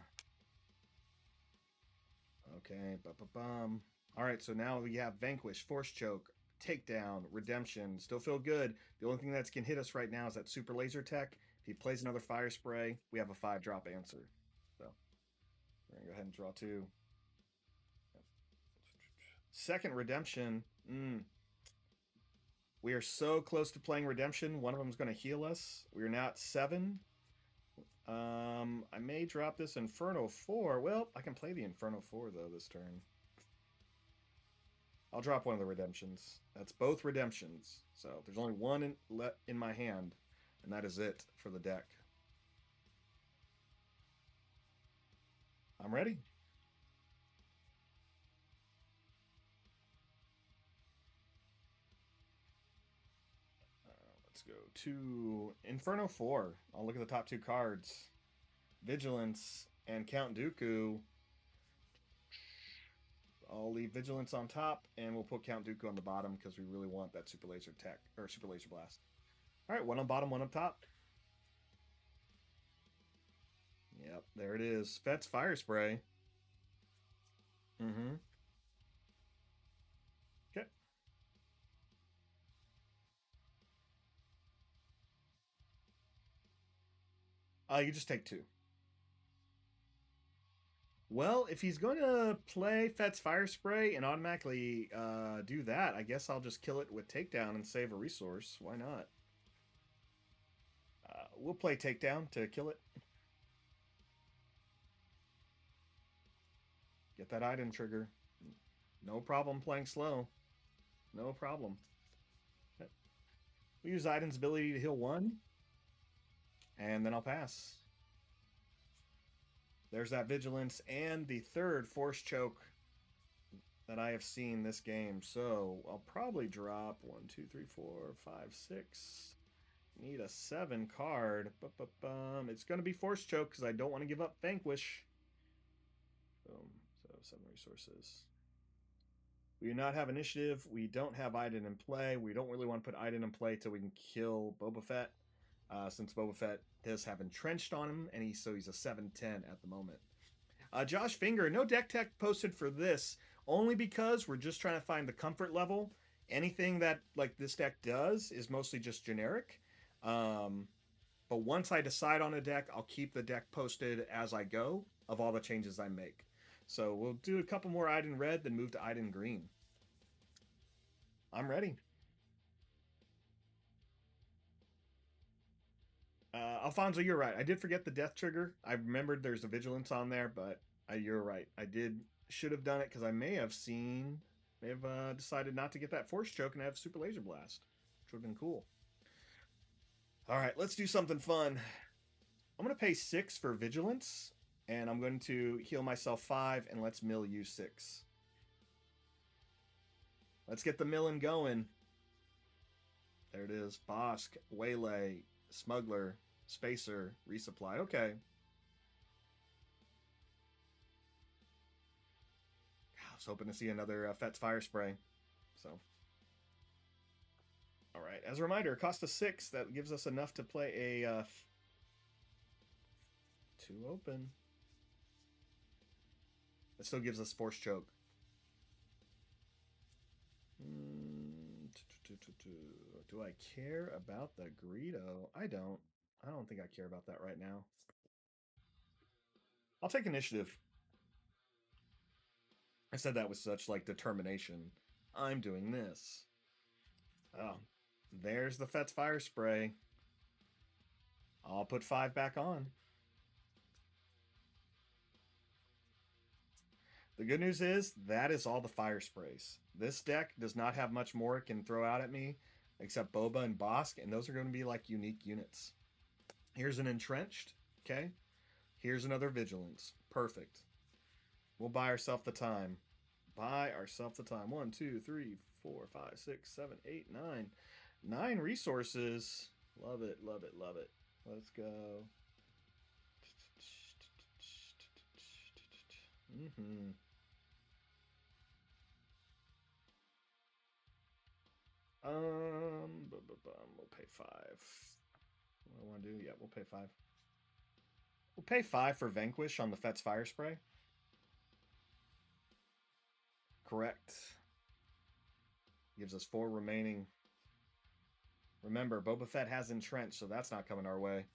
Okay, ba-ba-bum. All right, so now we have Vanquish, Force Choke, Takedown, Redemption. Still feel good. The only thing that can hit us right now is that Super Laser Tech. If he plays another Fire Spray, we have a 5-drop answer. So We're going to go ahead and draw 2. Second redemption. We are so close to playing redemption. One of them is going to heal us. We're now at 7. I may drop this Inferno 4. Well, I can play the Inferno 4, though, this turn. I'll drop one of the redemptions. That's both redemptions. So there's only one in my hand, and that is it for the deck. I'm ready. Let's go to Inferno 4. I'll look at the top 2 cards. Vigilance and Count Dooku. I'll leave Vigilance on top, and we'll put Count Dooku on the bottom because we really want that Super Laser Tech, or Super Laser Blast. All right, one on bottom, one up top. Yep, there it is. Fet's Fire Spray. Mm-hmm. Okay. You just take 2. Well, if he's going to play Fet's Fire Spray and automatically do that, I guess I'll just kill it with Takedown and save a resource. Why not? We'll play Takedown to kill it. Get that Iden trigger. No problem playing slow. No problem. We use Iden's ability to heal 1, and then I'll pass. There's that Vigilance and the third Force Choke that I have seen this game. So I'll probably drop 1, 2, 3, 4, 5, 6. Need a 7 card. It's going to be Force Choke because I don't want to give up Vanquish. Boom. So 7 resources. We do not have initiative. We don't have Iden in play. We don't really want to put Iden in play till we can kill Boba Fett. Since Boba Fett does have entrenched on him, and he's a 7/10 at the moment. Josh Finger, no deck tech posted for this, only because we're just trying to find the comfort level. Anything that like this deck does is mostly just generic. But once I decide on a deck, I'll keep the deck posted as I go of all the changes I make. So we'll do a couple more Iden Red, then move to Iden Green. I'm ready. Alfonso, you're right. I did forget the death trigger. I remembered there's a vigilance on there, but you're right. I should have done it because I may have decided not to get that force choke and have super laser blast, which would have been cool. All right, let's do something fun. I'm going to pay 6 for vigilance, and I'm going to heal myself 5, and let's mill you 6. Let's get the milling going. There it is. Bosk, Waylay, Smuggler, Spacer, Resupply. Okay. I was hoping to see another Fet's Fire Spray. So. All right. As a reminder, it costs us 6. That gives us enough to play a 2 open. That still gives us Force Choke. Do I care about the Greedo? I don't. I don't think I care about that right now. I'll take initiative. I said that with such like determination. I'm doing this. Oh, there's the Fet's Fire Spray. I'll put 5 back on. The good news is that is all the fire sprays. This deck does not have much more it can throw out at me except Boba and Bosk, and those are going to be like unique units. Here's an Entrenched. Okay. Here's another Vigilance. Perfect. We'll buy ourselves the time. Buy ourselves the time. 1, 2, 3, 4, 5, 6, 7, 8, 9. 9 resources. Love it, love it, love it. Let's go. Mm-hmm. We'll pay 5. What do I want to do? Yeah, we'll pay 5. We'll pay 5 for Vanquish on the Fet's Fire Spray. Correct. Gives us 4 remaining. Remember, Boba Fett has entrenched, so that's not coming our way.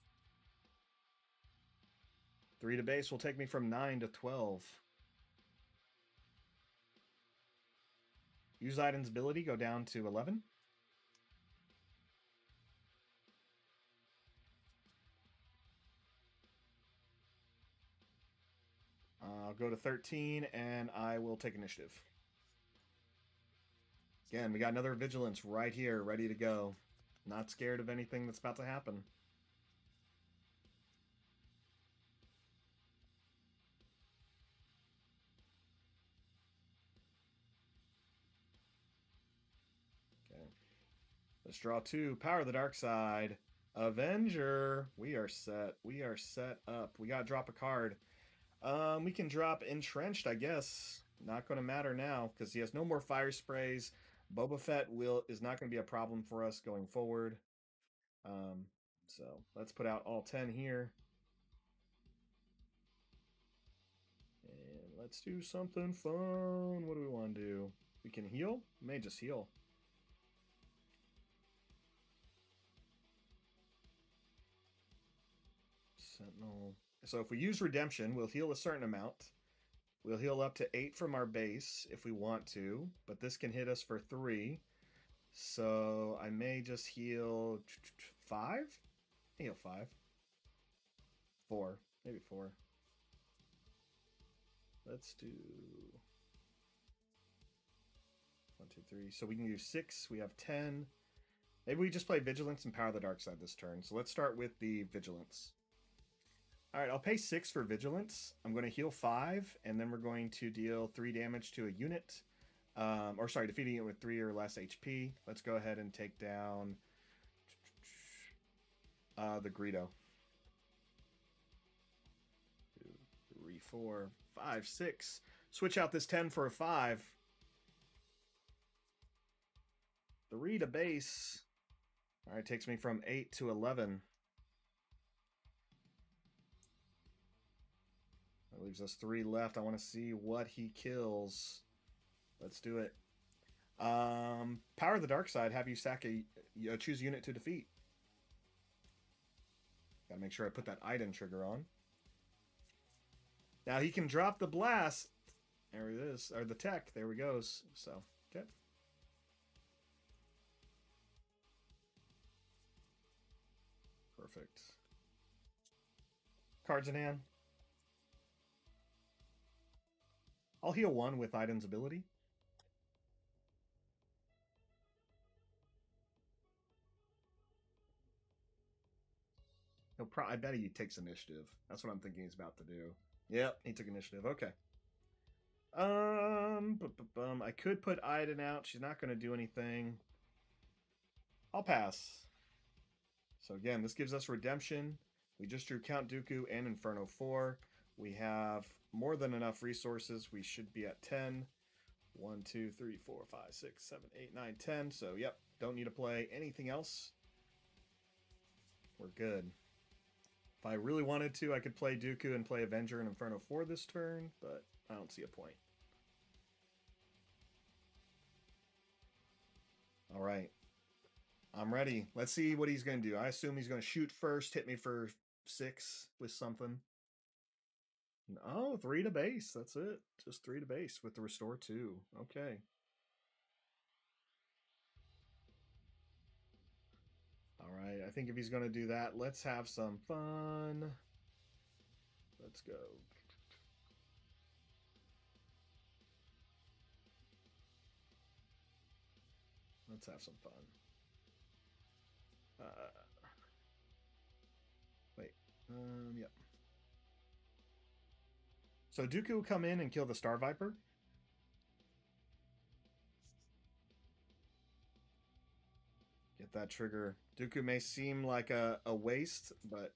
3 to base will take me from 9 to 12. Use Iden's ability, go down to 11. I'll go to 13, and I will take initiative. Again, we got another Vigilance right here, ready to go. Not scared of anything that's about to happen. Okay. Let's draw 2. Power the Dark Side. Avenger. We are set. We are set up. We got to drop a card. We can drop Entrenched, I guess. Not going to matter now because he has no more fire sprays. Boba Fett is not going to be a problem for us going forward. So let's put out all 10 here. And let's do something fun. What do we want to do? We can heal? We may just heal. Sentinel. So if we use Redemption, we'll heal a certain amount. We'll heal up to 8 from our base if we want to, but this can hit us for 3. So I may just heal 5? Heal 5. 4. Maybe 4. Let's do 1, 2, 3. So we can do 6. We have 10. Maybe we just play Vigilance and Power the Dark Side this turn. So let's start with the Vigilance. All right, I'll pay 6 for Vigilance. I'm going to heal 5, and then we're going to deal 3 damage to a unit. Or sorry, defeating it with 3 or less HP. Let's go ahead and take down the Greedo. 2, 3, 4, 5, 6. Switch out this 10 for a 5. 3 to base. All right, takes me from 8 to 11. That leaves us 3 left. I want to see what he kills. Let's do it. Power the Dark Side. Have you sack choose a unit to defeat. Gotta make sure I put that Iden trigger on. Now he can drop the blast. There it is. Or the tech. There we goes. So, okay. Perfect. Cards in hand. I'll heal 1 with Iden's ability. I bet he takes initiative. That's what I'm thinking he's about to do. Yep, he took initiative. Okay. I could put Iden out. She's not going to do anything. I'll pass. So again, this gives us Redemption. We just drew Count Dooku and Inferno 4. We have more than enough resources. We should be at 10. 1, 2, 3, 4, 5, 6, 7, 8, 9, 10. So, yep, don't need to play anything else. We're good. If I really wanted to, I could play Dooku and play Avenger and Inferno 4 this turn, but I don't see a point. All right. I'm ready. Let's see what he's going to do. I assume he's going to shoot first, hit me for 6 with something. Oh, 3 to base. That's it. Just 3 to base with the Restore 2. Okay. All right. I think if he's going to do that, let's have some fun. Let's go. Let's have some fun. Wait. Yep. So Dooku will come in and kill the Star Viper. Get that trigger. Dooku may seem like a waste, but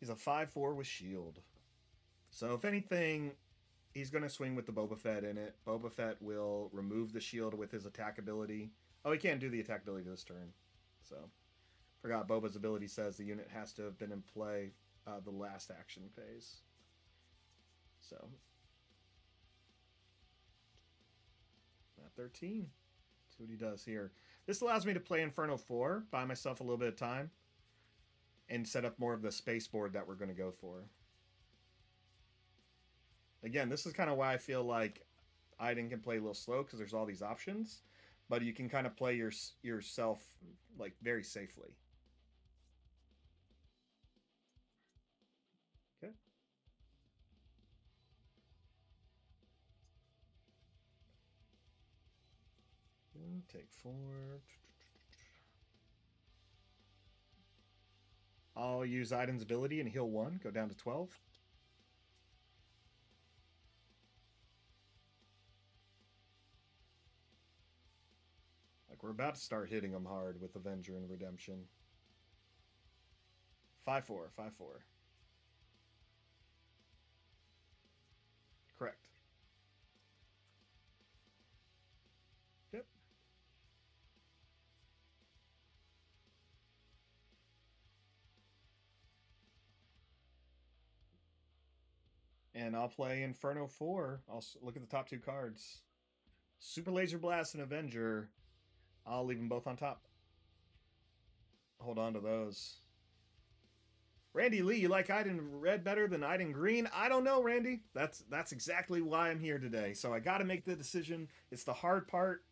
he's a 5/4 with shield. So if anything, he's going to swing with the Boba Fett in it. Boba Fett will remove the shield with his attack ability. Oh, he can't do the attack ability this turn. So, forgot Boba's ability says the unit has to have been in play the last action phase. So, at 13. See what he does here. This allows me to play Inferno 4, buy myself a little bit of time, and set up more of the space board that we're going to go for. Again, this is kind of why I feel like Iden can play a little slow because there's all these options, but you can kind of play yourself like very safely. Okay. Take 4. I'll use Iden's ability and heal 1, go down to 12. Like we're about to start hitting them hard with Avenger and Redemption. 5-4, 5-4. Correct. Yep. And I'll play Inferno 4. I'll look at the top 2 cards. Super Laser Blast and Avenger. I'll leave them both on top. Hold on to those. Randy Lee, you like Iden red better than Iden green? I don't know, Randy. That's exactly why I'm here today. So I got to make the decision. It's the hard part.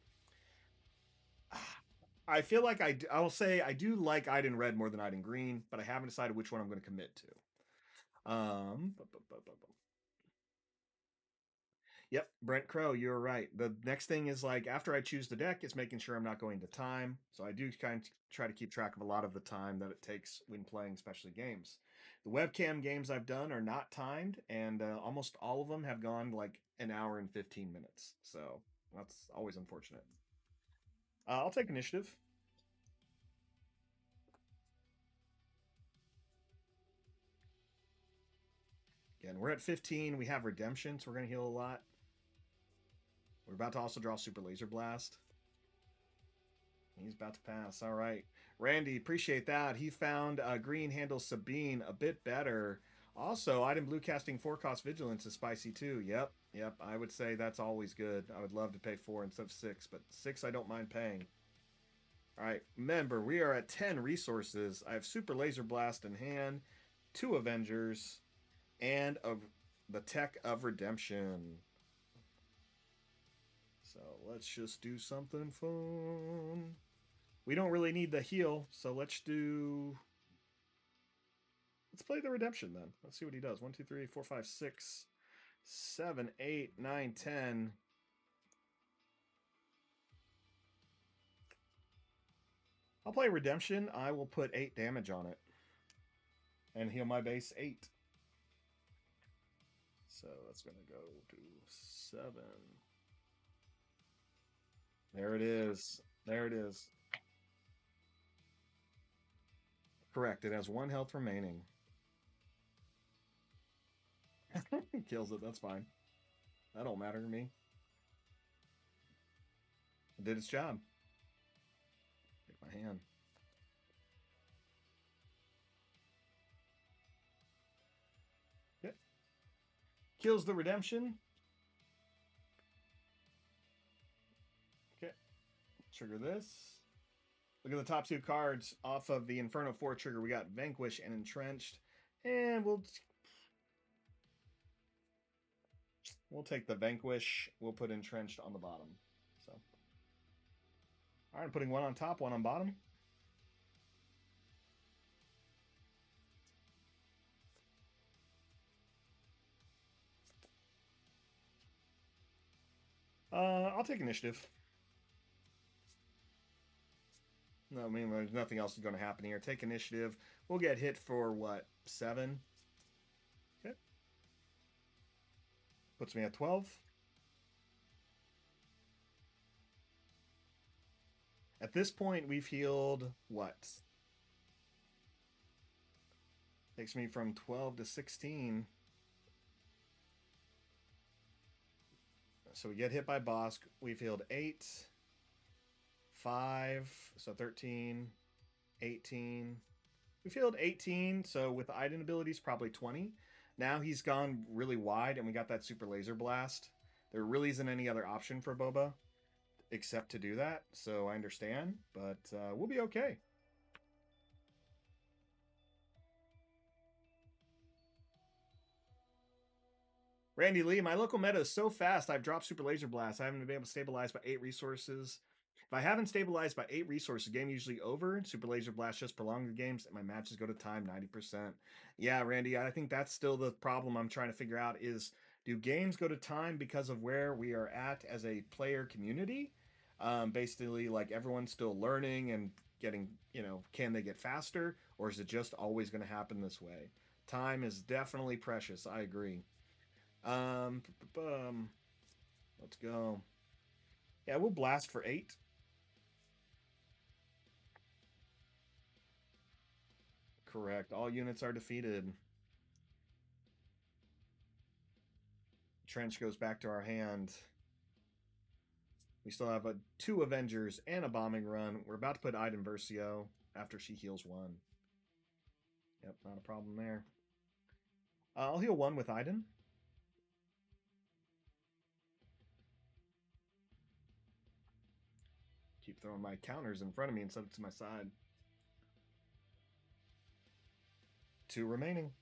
I feel like I'll say I do like Iden red more than Iden green, but I haven't decided which one I'm going to commit to. Yep, Brent Crow, you're right. The next thing is like after I choose the deck, it's making sure I'm not going to time. So I do kind of try to keep track of a lot of the time that it takes when playing, especially games. The webcam games I've done are not timed, and almost all of them have gone like an hour and 15 minutes. So that's always unfortunate. I'll take initiative. Again, we're at 15. We have redemption, so we're going to heal a lot. We're about to also draw Super Laser Blast. He's about to pass. All right. Randy, appreciate that. He found green handles Sabine a bit better. Also, Iden blue casting 4 cost vigilance is spicy too. Yep. Yep. I would say that's always good. I would love to pay 4 instead of 6, but 6 I don't mind paying. All right. Remember, we are at 10 resources. I have Super Laser Blast in hand, 2 Avengers, and the Tech of Redemption. So let's just do something fun. We don't really need the heal, so let's play the redemption then. Let's see what he does. 1, 2, 3, 4, 5, 6, 7, 8, 9, 10. I'll play redemption. I will put 8 damage on it. And heal my base 8. So that's gonna go to 7. There it is. There it is. Correct. It has 1 health remaining. Kills it. That's fine. That don't matter to me. It did its job. Take my hand. Yep. Kills the redemption. Okay. Trigger this. Look at the top 2 cards off of the Inferno 4 trigger. We got Vanquish and Entrenched. And we'll take the Vanquish. We'll put Entrenched on the bottom. So, all right, I'm putting 1 on top, 1 on bottom. I'll take initiative. No, I mean, there's nothing else is going to happen here. Take initiative. We'll get hit for what? 7? Okay. Puts me at 12. At this point, we've healed what? Takes me from 12 to 16. So we get hit by Bosk. We've healed 8, 5, so 13, 18. We've healed 18, so with the Iden abilities, probably 20. Now he's gone really wide, and we got that Super Laser Blast. There really isn't any other option for Boba except to do that, so I understand, but we'll be okay. Randy Lee, my local meta is so fast, I've dropped Super Laser Blast. I haven't been able to stabilize by 8 resources. If I haven't stabilized by 8 resources, game usually over. Super Laser Blast just prolong the games, and my matches go to time 90%. Yeah, Randy, I think that's still the problem I'm trying to figure out is, do games go to time because of where we are at as a player community? Basically, like everyone's still learning and getting, can they get faster? Or is it just always going to happen this way? Time is definitely precious. I agree. Um, let's go. Yeah, we'll blast for 8. Correct. All units are defeated. Trench goes back to our hand. We still have 2 Avengers and a bombing run. We're about to put Iden versio after she heals 1. Yep, not a problem there. I'll heal 1 with Iden. Keep throwing my counters in front of me instead of to my side. 2 remaining.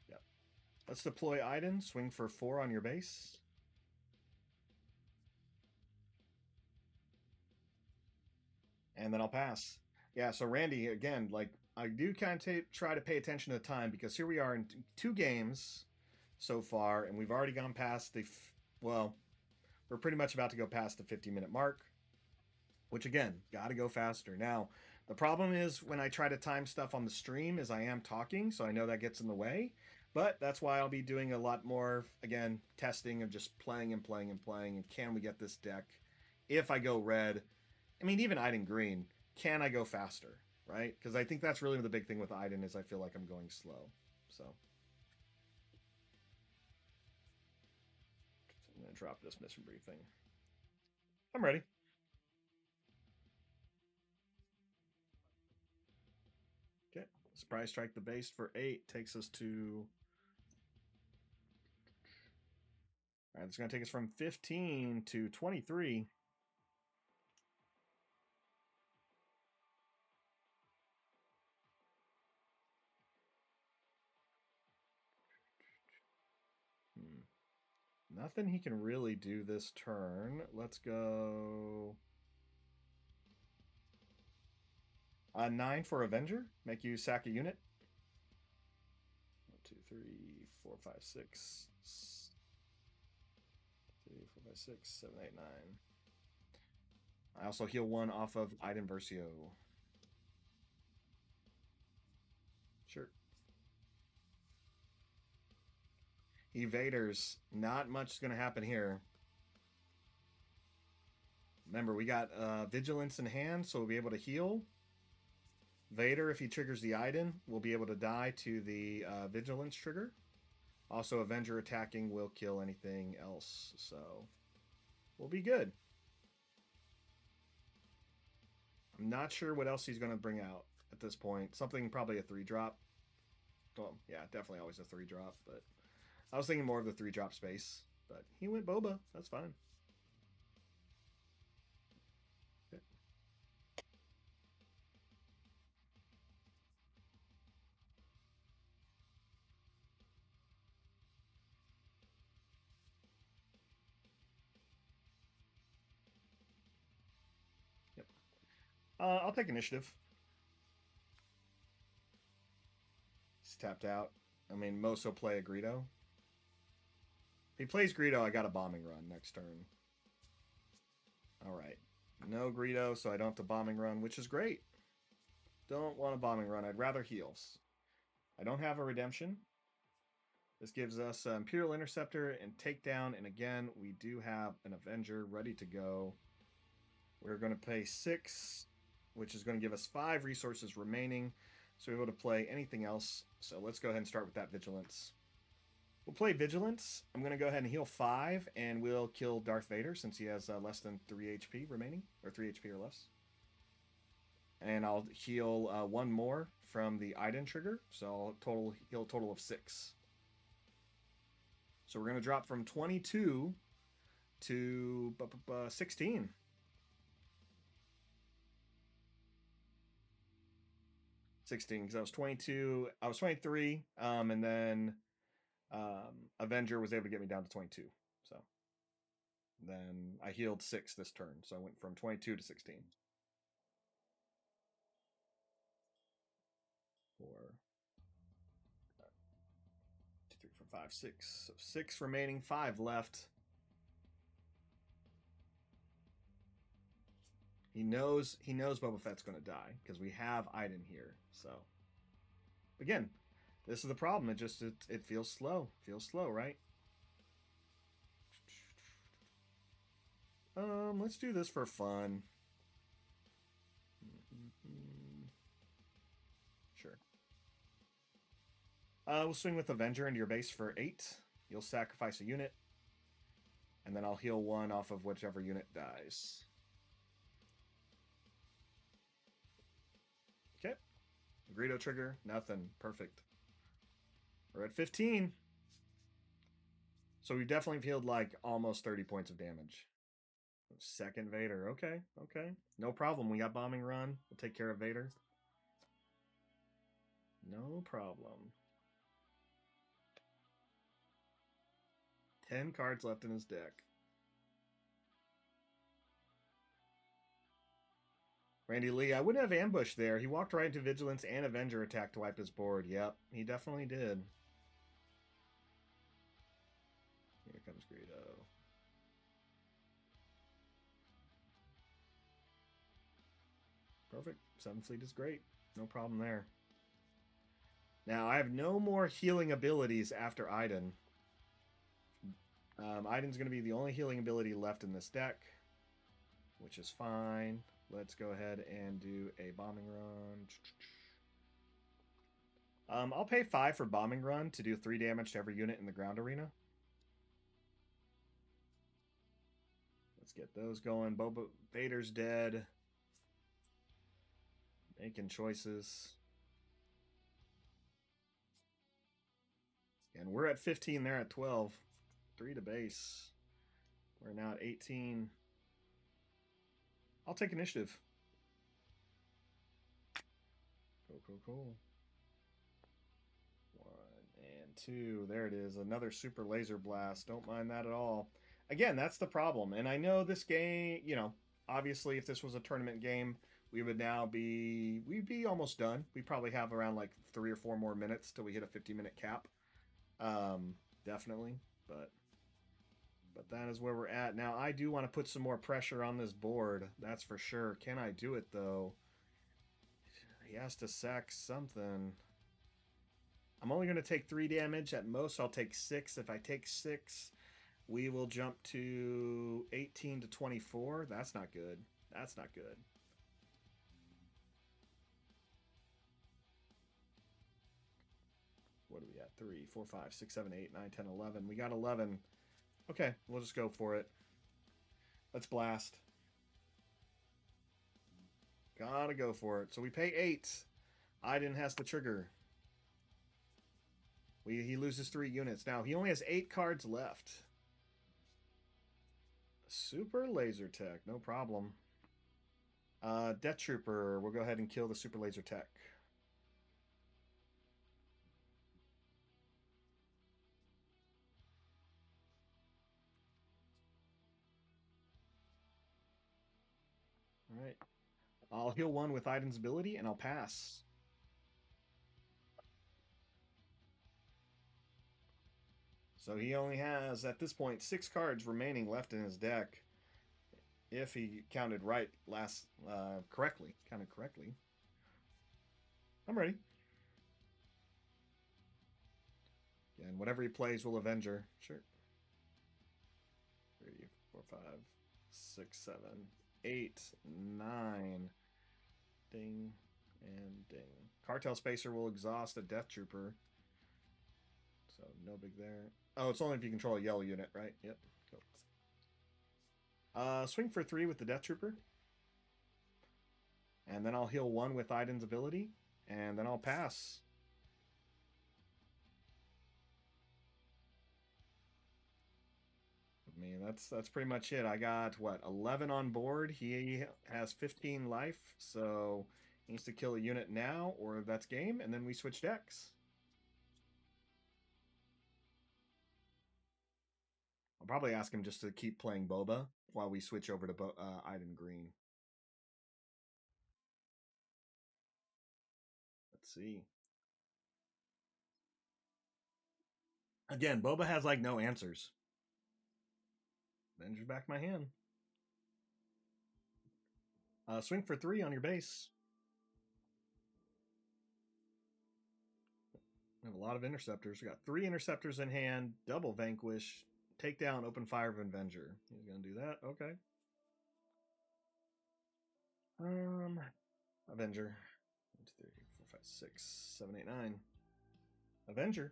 Yep. Let's deploy Iden. Swing for 4 on your base. And then I'll pass. Yeah, so Randy, again, like, I do kind of try to pay attention to the time because here we are in 2 games so far, and we've already gone past well, we're pretty much about to go past the 50-minute mark, which again, got to go faster. Now, the problem is when I try to time stuff on the stream is I am talking, so I know that gets in the way. But that's why I'll be doing a lot more, again, testing of just playing and playing and playing. And can we get this deck? If I go red, I mean, even Iden green, can I go faster? Right? Because I think that's really the big thing with Iden is I feel like I'm going slow. So I'm going to drop this mission briefing. I'm ready. Okay. Surprise strike the base for 8 takes us to. All right, it's going to take us from 15 to 23. Nothing he can really do this turn. Let's go. 9 for Avenger. Make you sack a unit. 1, 2, 3, 4, 5, 6. 3, 4, 5, 6, 7, 8, 9. I also heal 1 off of Iden versio. Sure. Evaders. Not much is going to happen here. Remember, we got Vigilance in hand, so we'll be able to heal. Vader, if he triggers the Iden, will be able to die to the Vigilance trigger. Also, Avenger attacking will kill anything else, so we'll be good. I'm not sure what else he's going to bring out at this point. Something probably a 3-drop. Well, yeah, definitely always a 3-drop, but I was thinking more of the 3-drop space. But he went Boba. That's fine. Okay. Yep. I'll take initiative. He's tapped out. I mean, Moso play a Greedo. If he plays Greedo, I got a bombing run next turn. All right. No Greedo, so I don't have to bombing run, which is great. Don't want a bombing run. I'd rather heals. I don't have a redemption. This gives us Imperial Interceptor and Takedown. And again, we do have an Avenger ready to go. We're going to pay 6, which is going to give us 5 resources remaining. So we're able to play anything else. So let's go ahead and start with that Vigilance. We'll play Vigilance. I'm going to go ahead and heal 5, and we'll kill Darth Vader since he has less than 3 HP remaining, or 3 HP or less. And I'll heal 1 more from the Iden trigger, so I'll heal a total of 6. So we're going to drop from 22 to 16. 16, because I was 22. I was 23, and then Avenger was able to get me down to 22. So then I healed 6 this turn. So I went from 22 to 16. 4, 2, 3, 4, 5, 6. So 6 remaining, 5 left. He knows Boba Fett's going to die because we have Iden here. So again, this is the problem. It feels slow. Feels slow, right? Let's do this for fun. Sure. We'll swing with Avenger into your base for 8. You'll sacrifice a unit, and then I'll heal 1 off of whichever unit dies. Okay. Greedo trigger, nothing. Perfect. We're at 15. So we definitely healed like almost 30 points of damage. Second Vader. Okay, okay. No problem. We got bombing run. We'll take care of Vader. No problem. 10 cards left in his deck. Randy Lee, I wouldn't have ambushed there. He walked right into Vigilance and Avenger attack to wipe his board. Yep, he definitely did. Here comes Greedo. Perfect. 7th Fleet is great. No problem there. Now, I have no more healing abilities after Iden. Iden's going to be the only healing ability left in this deck, which is fine. Let's go ahead and do a bombing run. I'll pay 5 for bombing run to do 3 damage to every unit in the ground arena. Let's get those going. Boba Vader's dead. Making choices. And we're at 15, they're at 12. 3 to base. We're now at 18. I'll take initiative. Cool, cool, cool. 1 and 2. There it is. Another super laser blast. Don't mind that at all. Again, that's the problem. And I know this game, you know, obviously if this was a tournament game, we'd be almost done. We probably have around like 3 or 4 more minutes till we hit a 50-minute cap. Definitely, but that is where we're at. Now, I do want to put some more pressure on this board. That's for sure. Can I do it, though? He has to sack something. I'm only going to take 3 damage. At most, I'll take 6. If I take 6, we will jump to 18 to 24. That's not good. That's not good. What are we at? 3, 4, 5, 6, 7, 8, 9, 10, 11. We got 11. Okay, we'll just go for it. Let's blast. Gotta go for it. So we pay 8. Iden has the trigger. He loses 3 units. Now, he only has 8 cards left. Super Laser Tech, no problem. Death Trooper, we'll go ahead and kill the Super Laser Tech. All right. I'll heal 1 with Iden's ability, and I'll pass. So he only has, at this point, 6 cards remaining left in his deck. If he counted right correctly. Counted correctly. I'm ready. And whatever he plays will Avenger. Sure. 3, 4, 5, 6, 7, 8, 9. Ding and ding. Cartel Spacer will exhaust a Death Trooper. So no big there. Oh, it's only if you control a yellow unit, right? Yep. Cool. Swing for 3 with the Death Trooper. And then I'll heal 1 with Iden's ability. And then I'll pass. that's pretty much it. I got what 11 on board. He has 15 life, so he needs to kill a unit now, or that's game, and then we switch decks. I'll probably ask him just to keep playing Boba while we switch over to Iden Green. Let's see. Again, Boba has like no answers. Avengers back my hand. Swing for 3 on your base. We have a lot of interceptors. We got 3 interceptors in hand, double vanquish, take down, open fire of Avenger. He's gonna do that. Okay. Avenger. 1, 2, 3, 4, 5, 6, 7, 8, 9. Avenger.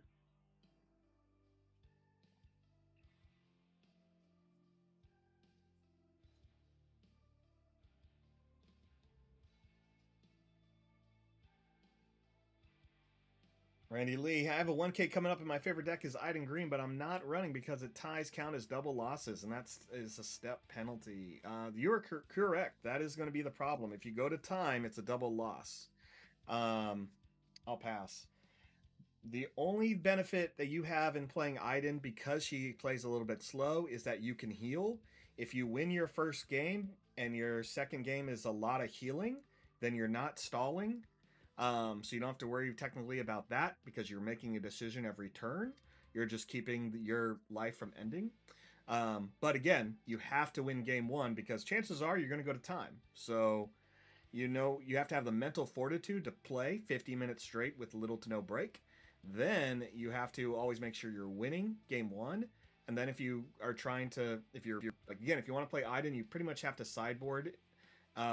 Randy Lee, I have a 1K coming up, and my favorite deck is Iden Green, but I'm not running because it ties count as double losses, and that's is a step penalty. You are correct. That is going to be the problem. If you go to time, it's a double loss. I'll pass. The only benefit that you have in playing Iden, because she plays a little bit slow, is that you can heal. If you win your first game and your second game is a lot of healing, then you're not stalling. So you don't have to worry technically about that because you're making a decision every turn. You're just keeping your life from ending. But again, you have to win game 1 because chances are you're going to go to time. So you have to have the mental fortitude to play 50 minutes straight with little to no break. Then you have to always make sure you're winning game 1. And then if you are trying to, if you're again, if you want to play Iden, you pretty much have to sideboard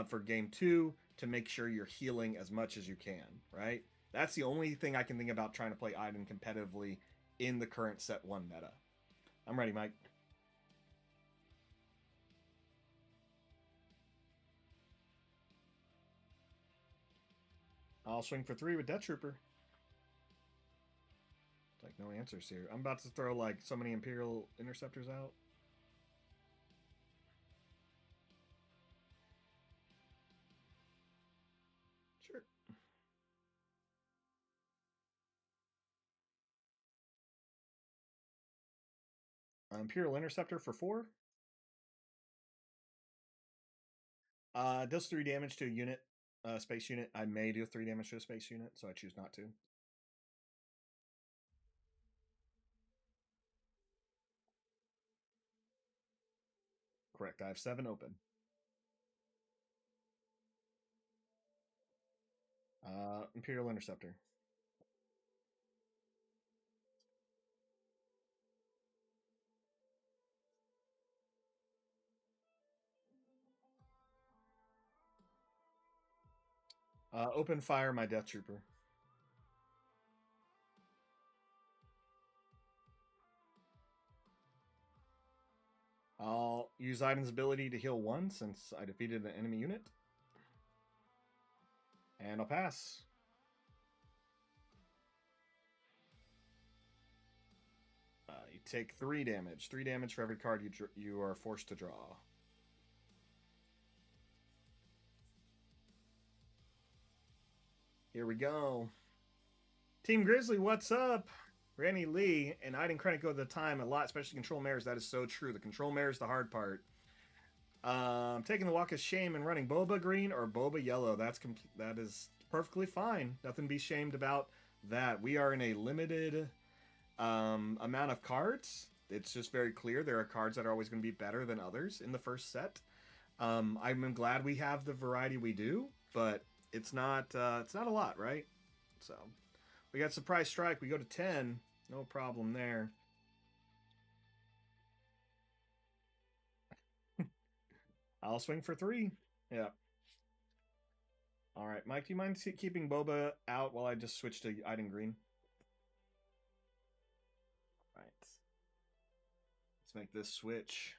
for game 2 to make sure you're healing as much as you can, right? That's the only thing I can think about trying to play Iden competitively in the current set 1 meta. I'm ready, Mike. I'll swing for 3 with Death Trooper. It's like no answers here. I'm about to throw like so many Imperial Interceptors out. Sure. Imperial Interceptor for 4. Does 3 damage to a unit, space unit. I may do 3 damage to a space unit, so I choose not to. Correct. I have 7 open. Imperial Interceptor. Open fire my Death Trooper. I'll use Iden's ability to heal 1 since I defeated an enemy unit. And I'll pass. You take 3 damage. 3 damage for every card you are forced to draw. Here we go. Team Grizzly, what's up? Randy Lee and Iden Krennic go to the time a lot, especially control mares. That is so true. The control mare is the hard part. Taking the walk of shame and running Boba green or Boba yellow. That is perfectly fine. Nothing to be shamed about that. We are in a limited amount of cards. It's just very clear there are cards that are always going to be better than others in the first set. I'm glad we have the variety we do, but it's not a lot, right? So we got Surprise Strike. We go to 10. No problem there. I'll swing for 3. Yeah. All right, Mike, do you mind keeping Boba out while I just switch to Iden Green? All right. Let's make this switch.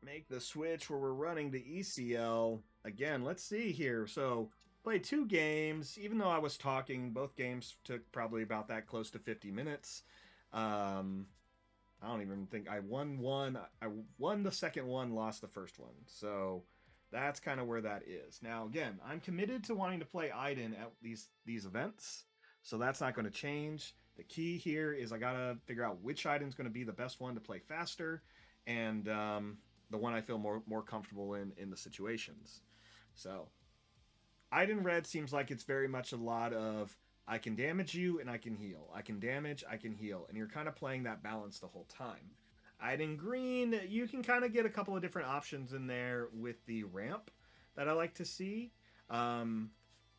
Make the switch where we're running the ECL. Again, let's see here. So, played 2 games. Even though I was talking, both games took probably about that close to 50 minutes. Um, I don't even think I won one. I won the second one, lost the first one. So that's kind of where that is. Now, again, I'm committed to wanting to play Iden at these events, so that's not going to change. The key here is I gotta figure out which Iden's going to be the best one to play faster, and the one I feel more comfortable in the situations. So Iden Red seems like it's very much a lot of I can damage you and I can heal. I can damage, I can heal. And you're kind of playing that balance the whole time. Iden Green, you can kind of get a couple of different options in there with the ramp that I like to see. Um,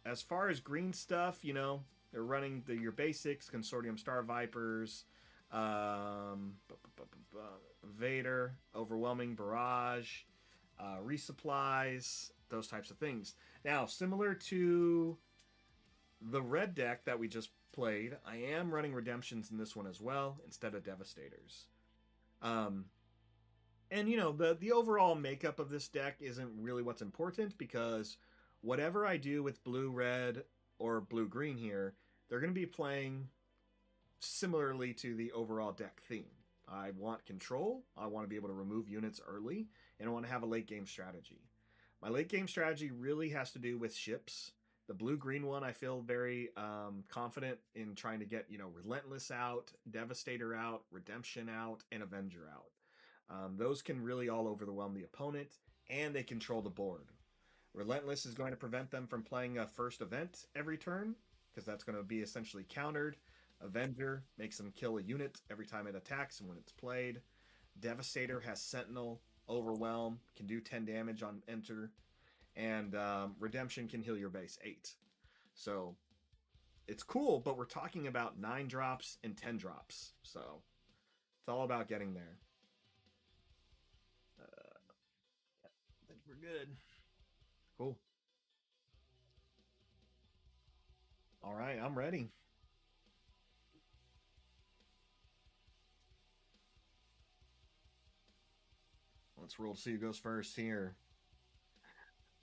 as far as green stuff, they're running your basics, Consortium Star Vipers, um, Vader, Overwhelming Barrage, resupplies, those types of things. Now, similar to the red deck that we just played, I am running redemptions in this one as well instead of devastators. Um, and the overall makeup of this deck isn't really what's important because whatever I do with blue red or blue green here, they're going to be playing similarly to the overall deck theme. I want control, I want to be able to remove units early, and I want to have a late game strategy. My late game strategy really has to do with ships. The blue green one, I feel very confident in trying to get, Relentless out, Devastator out, Redemption out, and Avenger out. Those can really all overwhelm the opponent, and they control the board. Relentless is going to prevent them from playing a first event every turn, because that's going to be essentially countered. Avenger makes them kill a unit every time it attacks and when it's played. Devastator has Sentinel, Overwhelm, can do 10 damage on enter, and Redemption can heal your base 8. So it's cool, but we're talking about 9 drops and 10 drops. So it's all about getting there. I think we're good. Cool. All right, I'm ready. Let's roll to see who goes first here.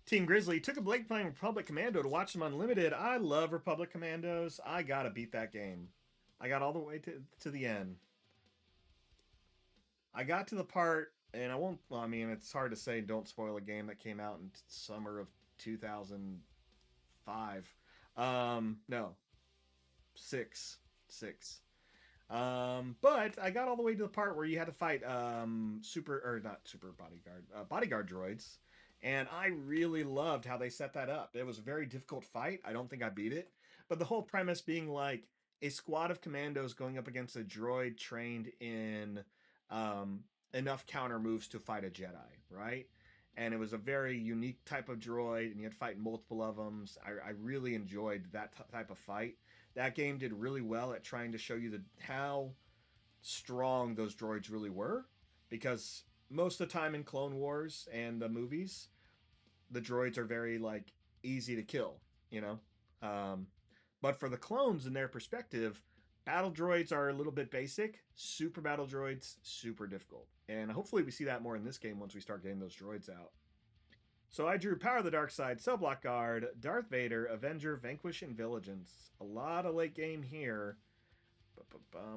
Team Grizzly took a break playing Republic Commando to watch them unlimited. I love Republic Commandos. I gotta beat that game. I got all the way to the end. I got to the part, and I won't. Well, I mean, it's hard to say. Don't spoil a game that came out in summer of 2005. No, six. But I got all the way to the part where you had to fight super or not super bodyguard droids, and I really loved how they set that up. It was a very difficult fight. I don't think I beat it, but the whole premise being like a squad of commandos going up against a droid trained in um, enough counter moves to fight a Jedi, right? And it was a very unique type of droid, and you had to fight multiple of them. I really enjoyed that type of fight. That game did really well at trying to show you how strong those droids really were, because most of the time in Clone Wars and the movies, the droids are very like easy to kill, you know. Um, but for the clones, in their perspective, battle droids are a little bit basic. Super battle droids, super difficult, and hopefully we see that more in this game once we start getting those droids out. So I drew Power of the Dark Side, Cell Block Guard, Darth Vader, Avenger, Vanquish, and Vigilance. A lot of late game here.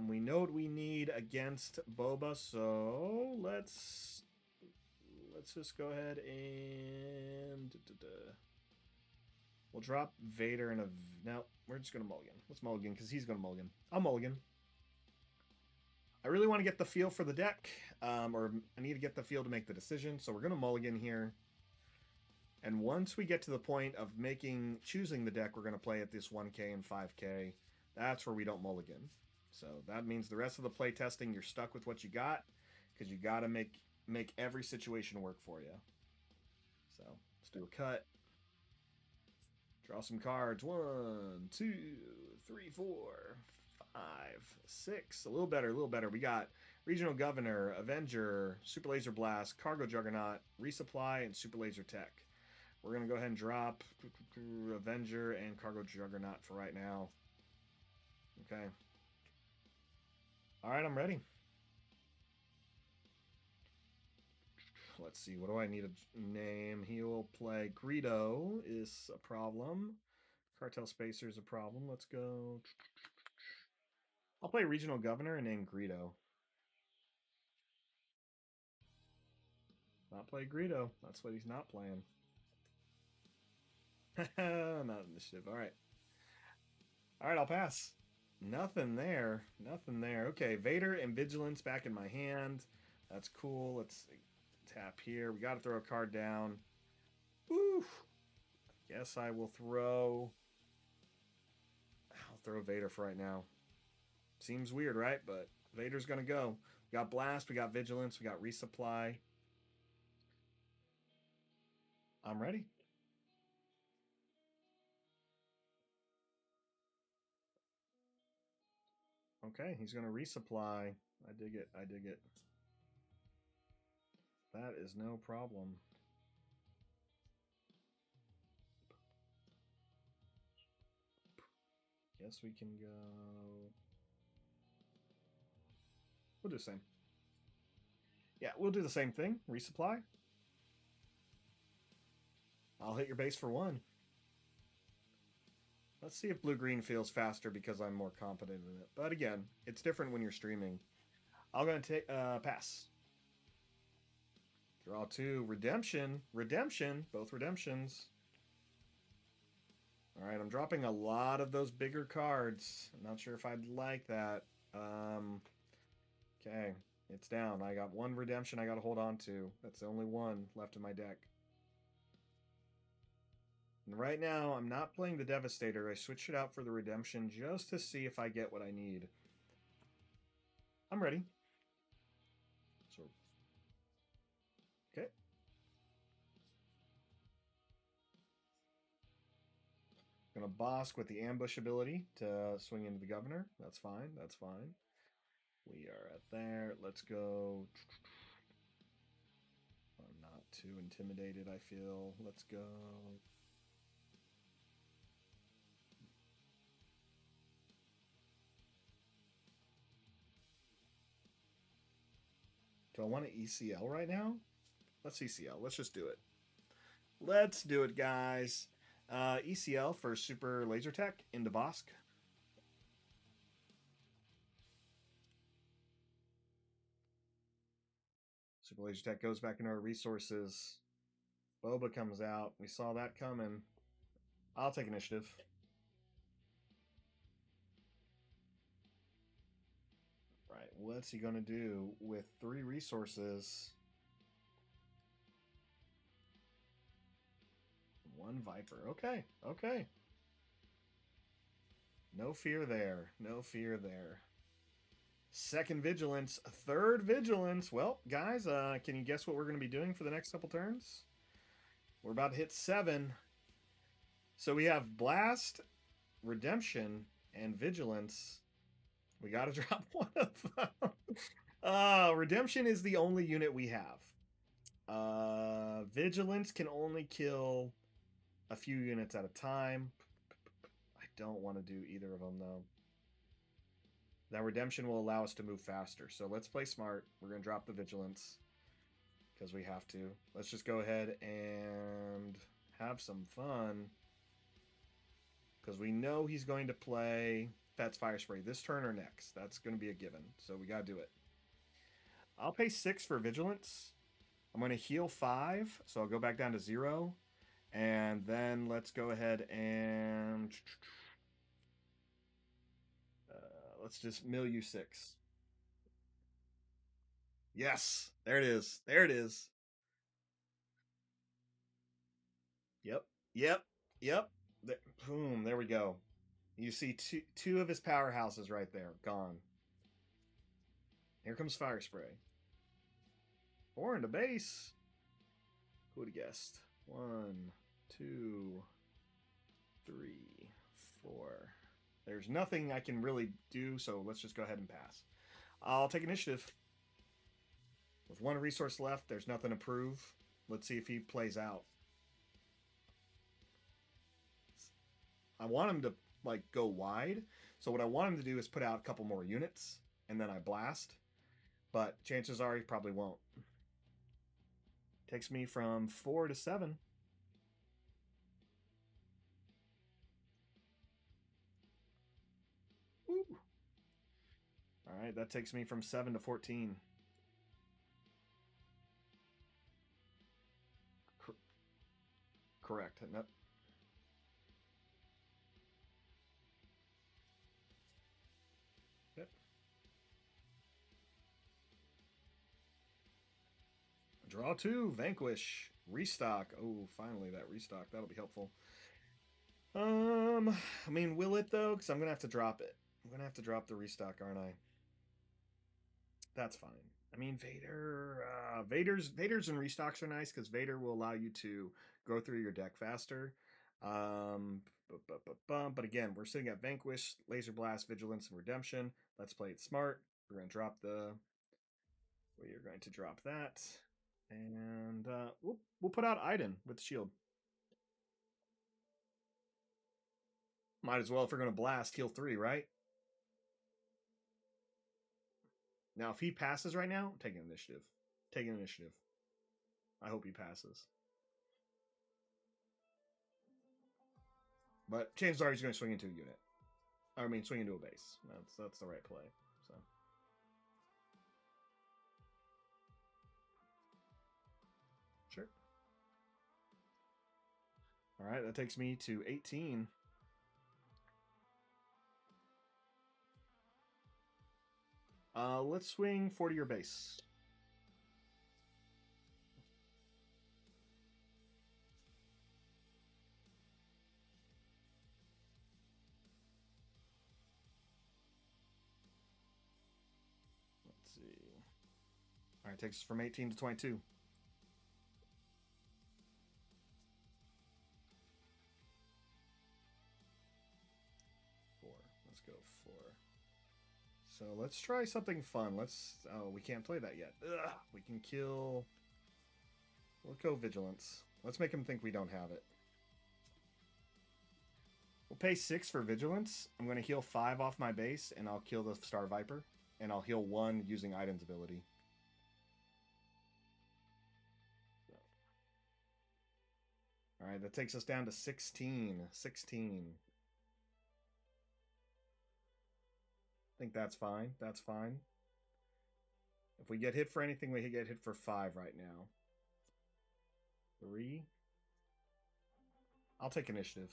We know what we need against Boba, so let's just go ahead and we'll drop Vader and a no. We're just gonna mulligan. Let's mulligan because he's gonna mulligan. I'll mulligan. I really want to get the feel for the deck, or I need to get the feel to make the decision. So we're gonna mulligan here. And once we get to the point of choosing the deck we're going to play at this 1K and 5K, that's where we don't mulligan. So that means the rest of the play testing, you're stuck with what you got because you got to make every situation work for you. So let's do a cut. Draw some cards. 1, 2, 3, 4, 5, 6. A little better. We got Regional Governor, Avenger, Super Laser Blast, Cargo Juggernaut, Resupply, and Super Laser Tech. We're going to go ahead and drop Avenger and Cargo Juggernaut for right now. Okay. All right, I'm ready. Let's see. What do I need to name? He will play Greedo is a problem. Cartel Spacer is a problem. Let's go. I'll play Regional Governor and then Greedo. Not play Greedo. That's what he's not playing. Not initiative. All right. All right, I'll pass. Nothing there. Nothing there. Okay, Vader and Vigilance back in my hand. That's cool. Let's tap here. We got to throw a card down. Woo. Guess I will throw. I'll throw Vader for right now. Seems weird, right? But Vader's gonna go. We got Blast. We got Vigilance. We got Resupply. I'm ready. Okay, he's gonna resupply. I dig it. I dig it. That is no problem. Guess we can go. We'll do the same. Yeah, we'll do the same thing. Resupply. I'll hit your base for 1. Let's see if blue-green feels faster because I'm more competent in it. But again, it's different when you're streaming. I'm going to take pass. Draw 2. Redemption. Redemption. Both redemptions. All right, I'm dropping a lot of those bigger cards. I'm not sure if I'd like that. Okay, it's down. I got 1 redemption I got to hold on to. That's the only one left in my deck. And right now, I'm not playing the Devastator. I switched it out for the redemption just to see if I get what I need. I'm ready. So, okay. Gonna Bosk with the ambush ability to swing into the governor. That's fine. That's fine. We are at there. Let's go. I'm not too intimidated, I feel. Let's go. Do I want to ECL right now? Let's ECL. Let's just do it. Let's do it, guys. ECL for Super Laser Tech into Bosk. Super Laser Tech goes back into our resources. Boba comes out. We saw that coming. I'll take initiative. Right, what's he going to do with 3 resources? 1 Viper. Okay, okay. No fear there. No fear there. 2nd Vigilance. 3rd Vigilance. Well, guys, can you guess what we're going to be doing for the next couple turns? We're about to hit 7. So we have Blast, Redemption, and Vigilance. We got to drop one of them. Redemption is the only unit we have. Vigilance can only kill a few units at a time. I don't want to do either of them, though. That Redemption will allow us to move faster. So let's play smart. We're going to drop the Vigilance because we have to. Let's just go ahead and have some fun because we know he's going to play Fats Fire Spray this turn or next. That's going to be a given. So we got to do it. I'll pay 6 for Vigilance. I'm going to heal 5. So I'll go back down to 0. And then let's go ahead and let's just mill you 6. Yes, there it is. There it is. Yep, yep, yep. Boom, there we go. You see two of his powerhouses right there, gone. Here comes Fire Spray. 4 into base. Who would have guessed? 1, 2, 3, 4. There's nothing I can really do, so let's just go ahead and pass. I'll take initiative. With 1 resource left, there's nothing to prove. Let's see if he plays out. I want him to like go wide. So what I want him to do is put out a couple more units, and then I blast. But chances are he probably won't. Takes me from 4 to 7. Woo. right, that takes me from 7 to 14. Correct. Nope. Yep. Draw 2, vanquish, restock. Oh, finally that restock. That'll be helpful. I mean, will it though? Because I'm gonna have to drop it. I'm gonna have to drop the restock, aren't I? That's fine. I mean, Vader's and restocks are nice because Vader will allow you to go through your deck faster. But again, we're sitting at Vanquish, Laser Blast, Vigilance, and Redemption. Let's play it smart. We're going to drop the. We are going to drop that, and we'll put out Iden with the shield. Might as well if we're going to blast heal 3, right? Now, if he passes right now, I'm taking initiative. Taking initiative. I hope he passes. But chances are he's going to swing into a unit. I mean, swing into a base. That's the right play. So sure. All right, that takes me to 18. Let's swing 40 your base. Let's see. All right, takes us from 18 to 22. Let's go 4. So let's try something fun. Oh, we can't play that yet. Ugh, we can kill. We'll go Vigilance. Let's make him think we don't have it. We'll pay 6 for Vigilance. I'm going to heal 5 off my base, and I'll kill the Star Viper. And I'll heal 1 using Iden's ability. So. All right, that takes us down to 16. 16. I think that's fine. That's fine. If we get hit for anything, we get hit for 5 right now. 3. I'll take initiative.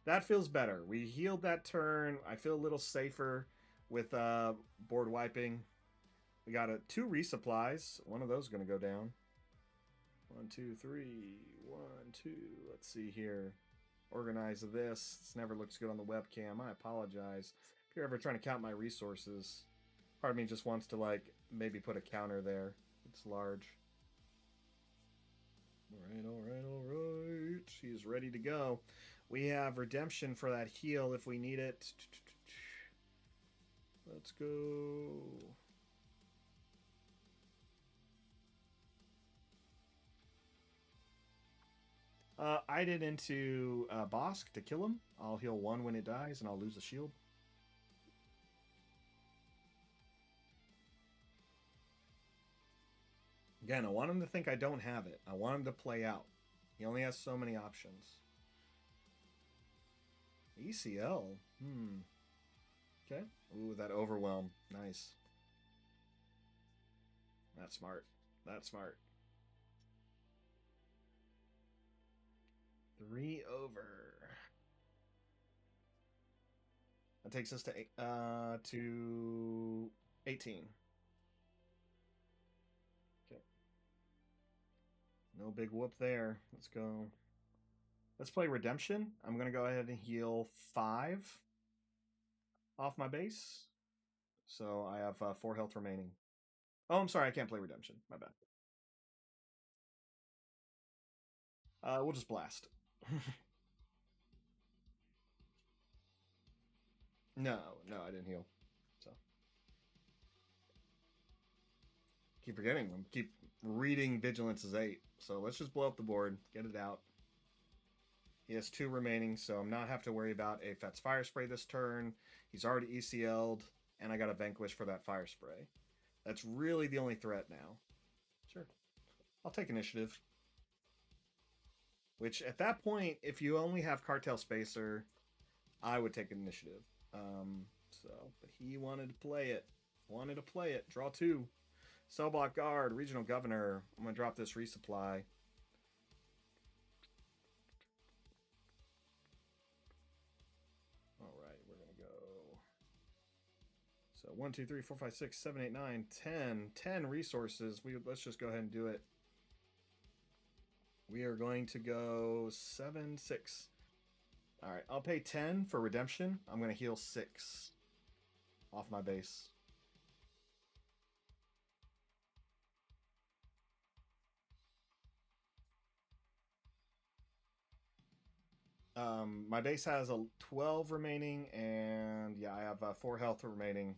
That feels better. We healed that turn. I feel a little safer with board wiping. We got 2 resupplies. One of those is going to go down. 1, 2, 3. 1, 2. Let's see here. Organize this. This never looks good on the webcam. I apologize. If you're ever trying to count my resources, part of me just wants to like maybe put a counter there. It's large. All right. She's ready to go. We have redemption for that heal if we need it. Let's go. I did into Bosk to kill him. I'll heal 1 when it dies, and I'll lose the shield. Again, I want him to think I don't have it. I want him to play out. He only has so many options. ECL. Okay. Ooh, that overwhelm. Nice. That's smart. That's smart. 3 over. That takes us to 18. Okay. No big whoop there. Let's go. Let's play Redemption. I'm going to go ahead and heal 5 off my base. So I have 4 health remaining. Oh, I'm sorry. I can't play Redemption. My bad. We'll just blast. No, I didn't heal. So keep forgetting them. Keep reading Vigilance is 8. So let's just blow up the board. Get it out. He has 2 remaining, so I'm not have to worry about if that's Fire Spray this turn. He's already ECL'd, and I got a Vanquish for that Fire Spray. That's really the only threat now. Sure. I'll take initiative. Which at that point, if you only have Cartel Spacer, I would take initiative. So, but he wanted to play it. Wanted to play it. Draw 2. Cell block guard, regional governor. I'm gonna drop this resupply. All right, we're gonna go. So 1, 2, 3, 4, 5, 6, 7, 8, 9, 10. 10 resources. Let's just go ahead and do it. We are going to go 7, 6. All right, I'll pay 10 for redemption. I'm gonna heal 6 off my base. My base has a 12 remaining, and yeah, I have 4 health remaining,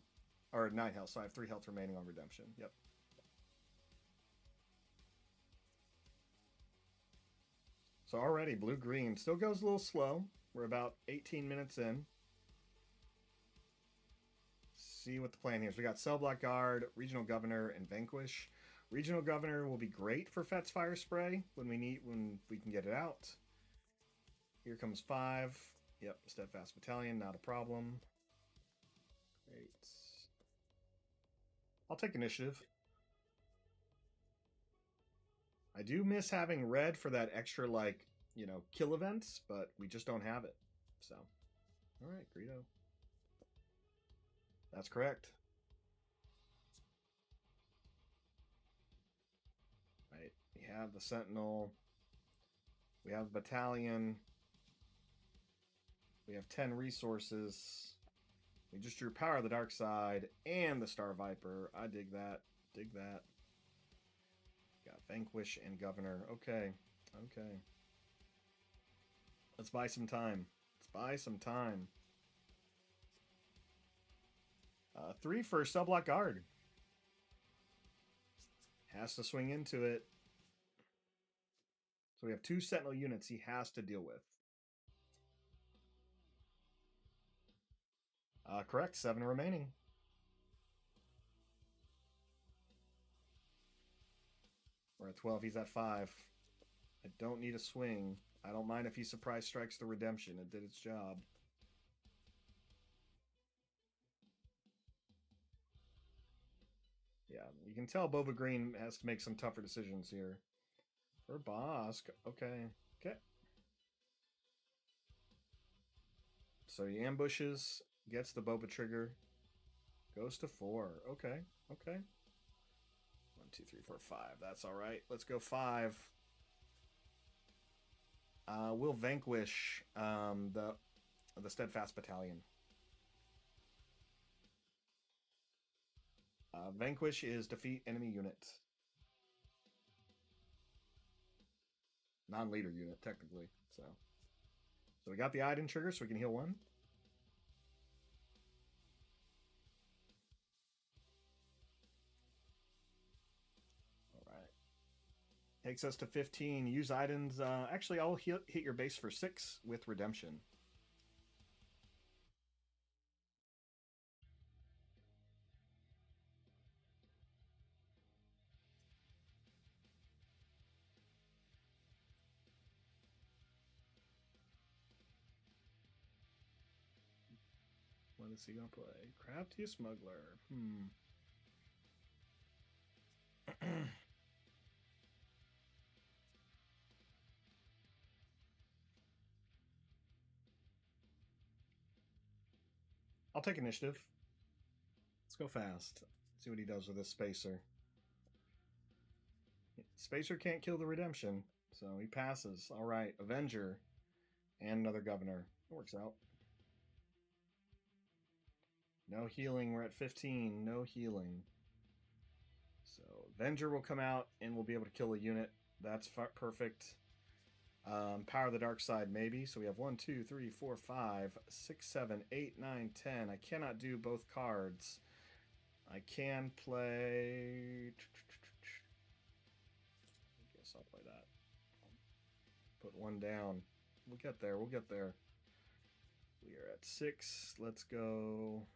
or 9 health, so I have 3 health remaining on redemption. Yep. So already blue-green still goes a little slow. We're about 18 minutes in. See what the plan here is. We got Cell Block Guard, Regional Governor, and Vanquish. Regional Governor will be great for Fet's Fire Spray when we can get it out. Here comes 5. Yep, Steadfast Battalion, not a problem. Great. I'll take initiative. I do miss having red for that extra, like, you know, kill events, but we just don't have it. So, all right, Greedo. That's correct. Right, we have the Sentinel. We have Battalion. We have 10 resources. We just drew Power of the Dark Side and the Star Viper. I dig that. Dig that. Got Vanquish and Governor. Okay. Okay. Let's buy some time. Let's buy some time. 3 for Cell Block Guard. Has to swing into it. So we have 2 Sentinel units he has to deal with. Correct. 7 remaining. We're at 12. He's at 5. I don't need a swing. I don't mind if he surprise strikes the redemption. It did its job. Yeah, you can tell Boba Green has to make some tougher decisions here. For Bosk. Okay. Okay. So he ambushes, gets the Boba trigger, goes to 4. Okay. Okay. 1, 2, 3, 4, 5. That's all right. Let's go 5. We'll vanquish the Steadfast Battalion. Vanquish is defeat enemy unit. Non-leader unit, technically. So we got the Iden trigger, so we can heal 1. All right. Takes us to 15. Use Iden's... actually, I'll hit your base for 6 with redemption. What is he gonna play? Crafty Smuggler. I'll take initiative. Let's go fast. See what he does with this Spacer. Spacer can't kill the redemption, so he passes. All right, Avenger and another Governor. It works out. No healing. We're at 15. No healing. So Avenger will come out and we'll be able to kill a unit. That's perfect. Power of the Dark Side, maybe. So we have 1, 2, 3, 4, 5, 6, 7, 8, 9, 10. I cannot do both cards. I can play... I guess I'll play that. Put 1 down. We'll get there. We'll get there. We are at 6. Let's go...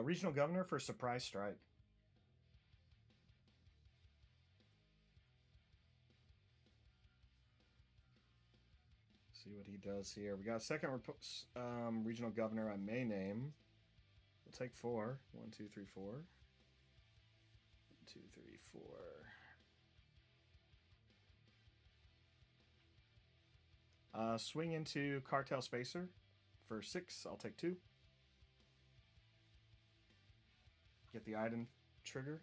Regional governor for surprise strike. See what he does here. We got a second regional governor I may name. We'll take four. One, two, three, four. 1, 2, 3, 4. Swing into Cartel Spacer for 6. I'll take 2. Get the Iden trigger.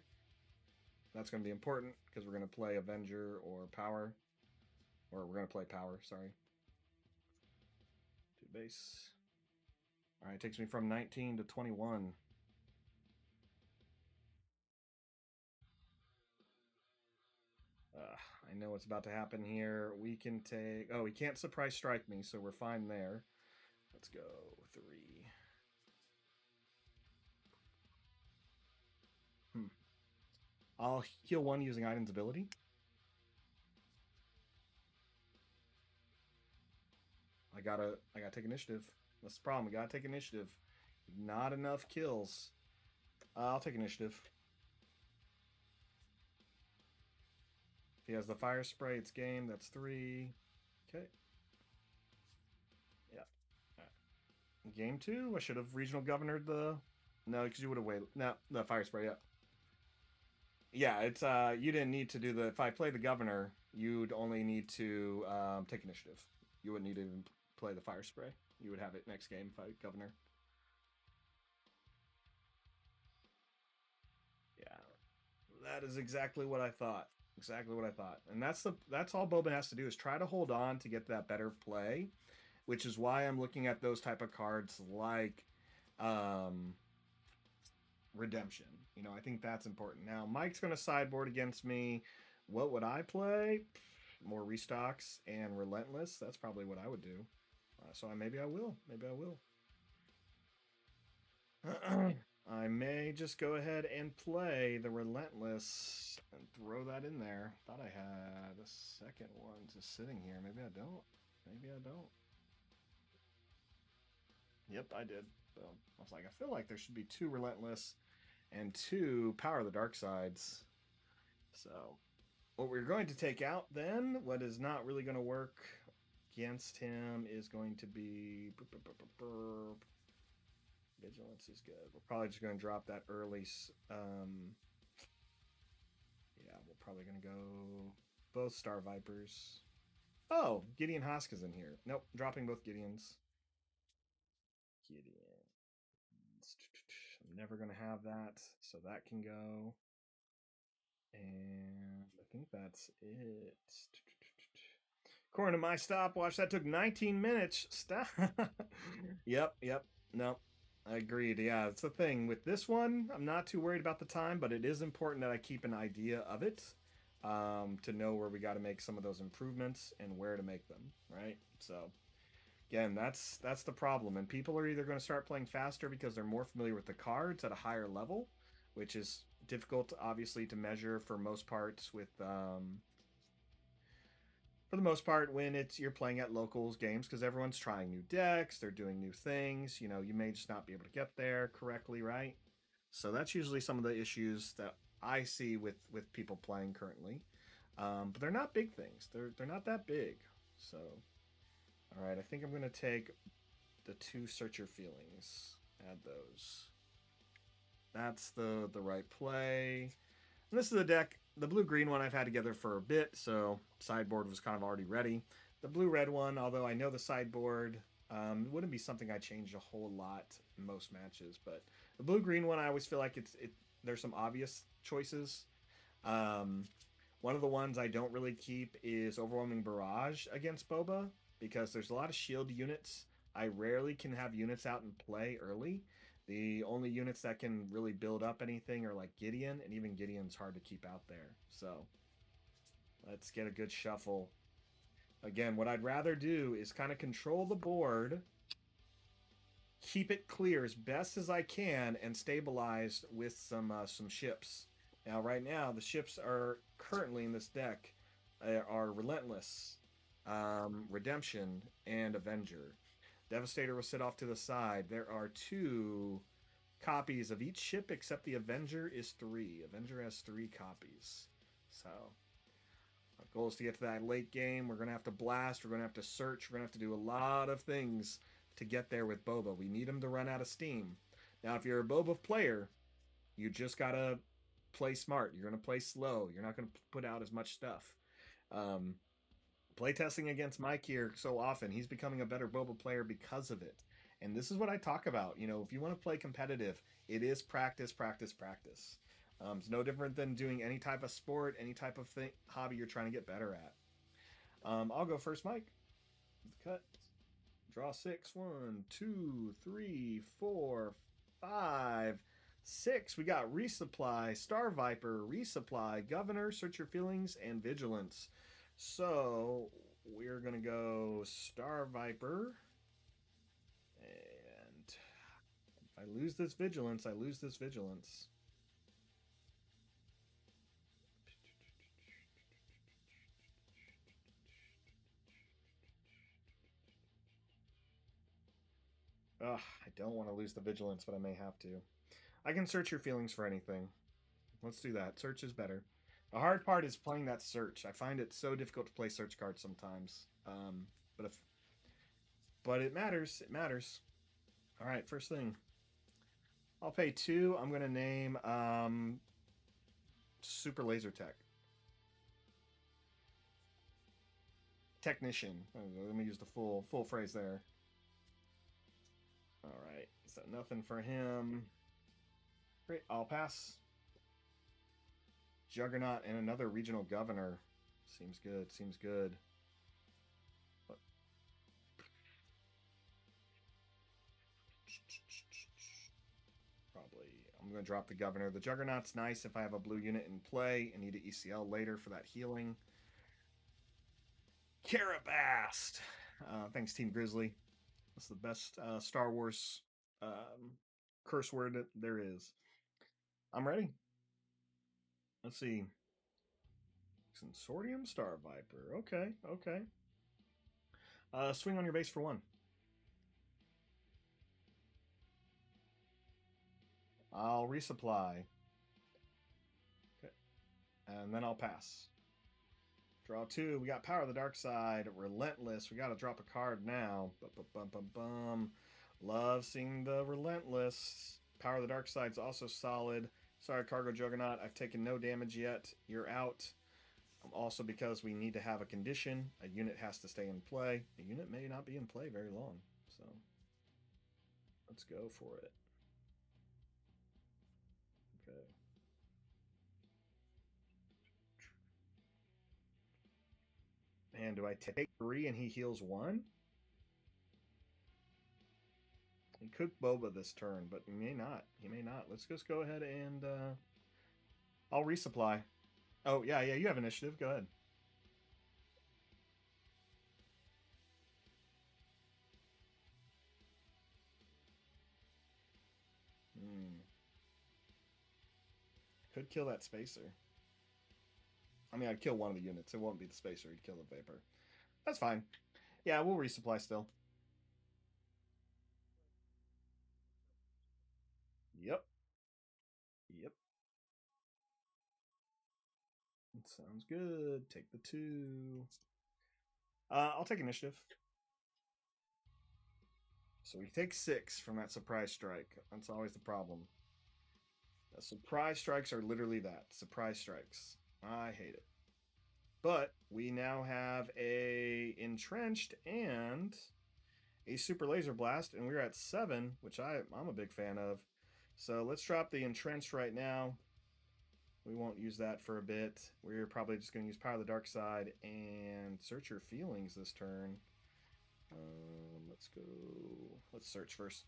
That's going to be important because we're going to play Avenger or Power. Or we're going to play Power, sorry. 2 base. All right, takes me from 19 to 21. I know what's about to happen here. We can take... Oh, he can't surprise strike me, so we're fine there. Let's go 3. I'll heal 1 using Iden's ability. I gotta take initiative. That's the problem. We gotta take initiative. Not enough kills. I'll take initiative. If he has the fire spray, it's game. That's 3. Okay. Yeah. Right. Game 2. I should have regional governored the. No, because you would have waited. No, the fire spray. Yeah. Yeah, it's you didn't need to do the. If I play the governor, you'd only need to take initiative. You wouldn't need to even play the fire spray. You would have it next game if I governor. Yeah, that is exactly what I thought. Exactly what I thought. And that's all Boba has to do is try to hold on to get that better play, which is why I'm looking at those type of cards like um redemption. You know, I think that's important. Now, Mike's going to sideboard against me. What would I play? More restocks and relentless. That's probably what I would do. So maybe I will. Maybe I will. I may just go ahead and play the relentless and throw that in there. Thought I had a second one just sitting here. Maybe I don't. Maybe I don't. Yep, I did. So I was like, I feel like there should be 2 relentless and 2 power of the dark sides. So what we're going to take out then, what is not really going to work against him is going to be vigilance is good. We're probably just going to drop that early. Yeah, we're probably going to go both Star Vipers. Oh, Gideon Hoska's in here. Nope, dropping both Gideons. Gideon. I'm never going to have that, so that can go. And I think that's it. According to my stopwatch, that took 19 minutes. Stop. Yep. No, I agreed. Yeah, it's the thing with this one. I'm not too worried about the time, but it is important that I keep an idea of it to know where we got to make some of those improvements and where to make them. Right. So again, that's the problem. And people are either going to start playing faster because they're more familiar with the cards at a higher level, which is difficult, obviously, to measure for most parts with. For the most part, when it's you're playing at locals games, because everyone's trying new decks, they're doing new things. You know, you may just not be able to get there correctly, right? So that's usually some of the issues that I see with people playing currently. But they're not big things. They're not that big. So, all right, I think I'm gonna take the 2 searcher feelings. Add those. That's the right play. And this is the deck. The blue-green one I've had together for a bit, so sideboard was kind of already ready. The blue-red one, although I know the sideboard wouldn't be something I changed a whole lot in most matches, but the blue-green one, I always feel like there's some obvious choices. One of the ones I don't really keep is Overwhelming Barrage against Boba, because there's a lot of shield units. I rarely can have units out and play early. The only units that can really build up anything are like Gideon, and even Gideon's hard to keep out there. So let's get a good shuffle. Again, what I'd rather do is kind of control the board, keep it clear as best as I can, and stabilize with some ships. Now, right now, the ships are currently in this deck are Relentless, Redemption, and Avenger. Devastator will sit off to the side. There are 2 copies of each ship except the Avenger is 3. Avenger has 3 copies. So our goal is to get to that late game. We're going to have to blast. We're going to have to search. We're going to have to do a lot of things to get there with Boba. We need him to run out of steam. Now, if you're a Boba player, you just got to play smart. You're going to play slow. You're not going to put out as much stuff. Um, Playtesting against Mike here so often, he's becoming a better Boba player because of it. And this is what I talk about. You know, if you want to play competitive, it is practice, practice, practice. It's no different than doing any type of sport, any type of hobby you're trying to get better at. I'll go first, Mike. Cut. Draw 6. 1, 2, 3, 4, 5, 6. We got Resupply, Star Viper, Resupply, Governor, Search Your Feelings, and Vigilance. So we're going to go Star Viper. And if I lose this Vigilance, I lose this Vigilance. Ugh, I don't want to lose the Vigilance, but I may have to. I can search your feelings for anything. Let's do that. Search is better. The hard part is playing that search. I find it so difficult to play search cards sometimes. But if but it matters. It matters. All right, first thing. I'll pay 2. I'm gonna name Super Laser Tech. Technician. Let me use the full phrase there. All right, so nothing for him. Great, I'll pass. Juggernaut and another regional governor. Seems good, seems good. What? Probably, I'm going to drop the governor. The Juggernaut's nice if I have a blue unit in play and need an ECL later for that healing. Carabast! Thanks, Team Grizzly. That's the best Star Wars curse word that there is. I'm ready. Let's see. Consortium Star Viper. Okay, okay. Swing on your base for 1. I'll resupply. Okay. And then I'll pass. Draw 2. We got Power of the Dark Side. Relentless. We got to drop a card now. Bum. Love seeing the Relentless. Power of the Dark Side's also solid. Sorry, Cargo Juggernaut. I've taken no damage yet. You're out. Also, because we need to have a condition, a unit has to stay in play. A unit may not be in play very long. So, let's go for it. Okay. And do I take 3 and he heals 1? He could Boba this turn, but he may not. He may not. Let's just go ahead and I'll resupply. Oh, yeah, you have initiative. Go ahead. Could kill that spacer. I mean, I'd kill one of the units. It won't be the spacer. He'd kill the Vapor. That's fine. Yeah, we'll resupply still. Yep. Yep. Sounds good. Take the 2. I'll take initiative. So we take 6 from that surprise strike. That's always the problem. The surprise strikes are literally that. Surprise strikes. I hate it. But we now have a entrenched and a super laser blast, and we're at 7, which I'm a big fan of. So let's drop the entrenched right now. We won't use that for a bit. We're probably just going to use Power of the Dark Side and Search Your Feelings this turn. Let's go. Let's search first.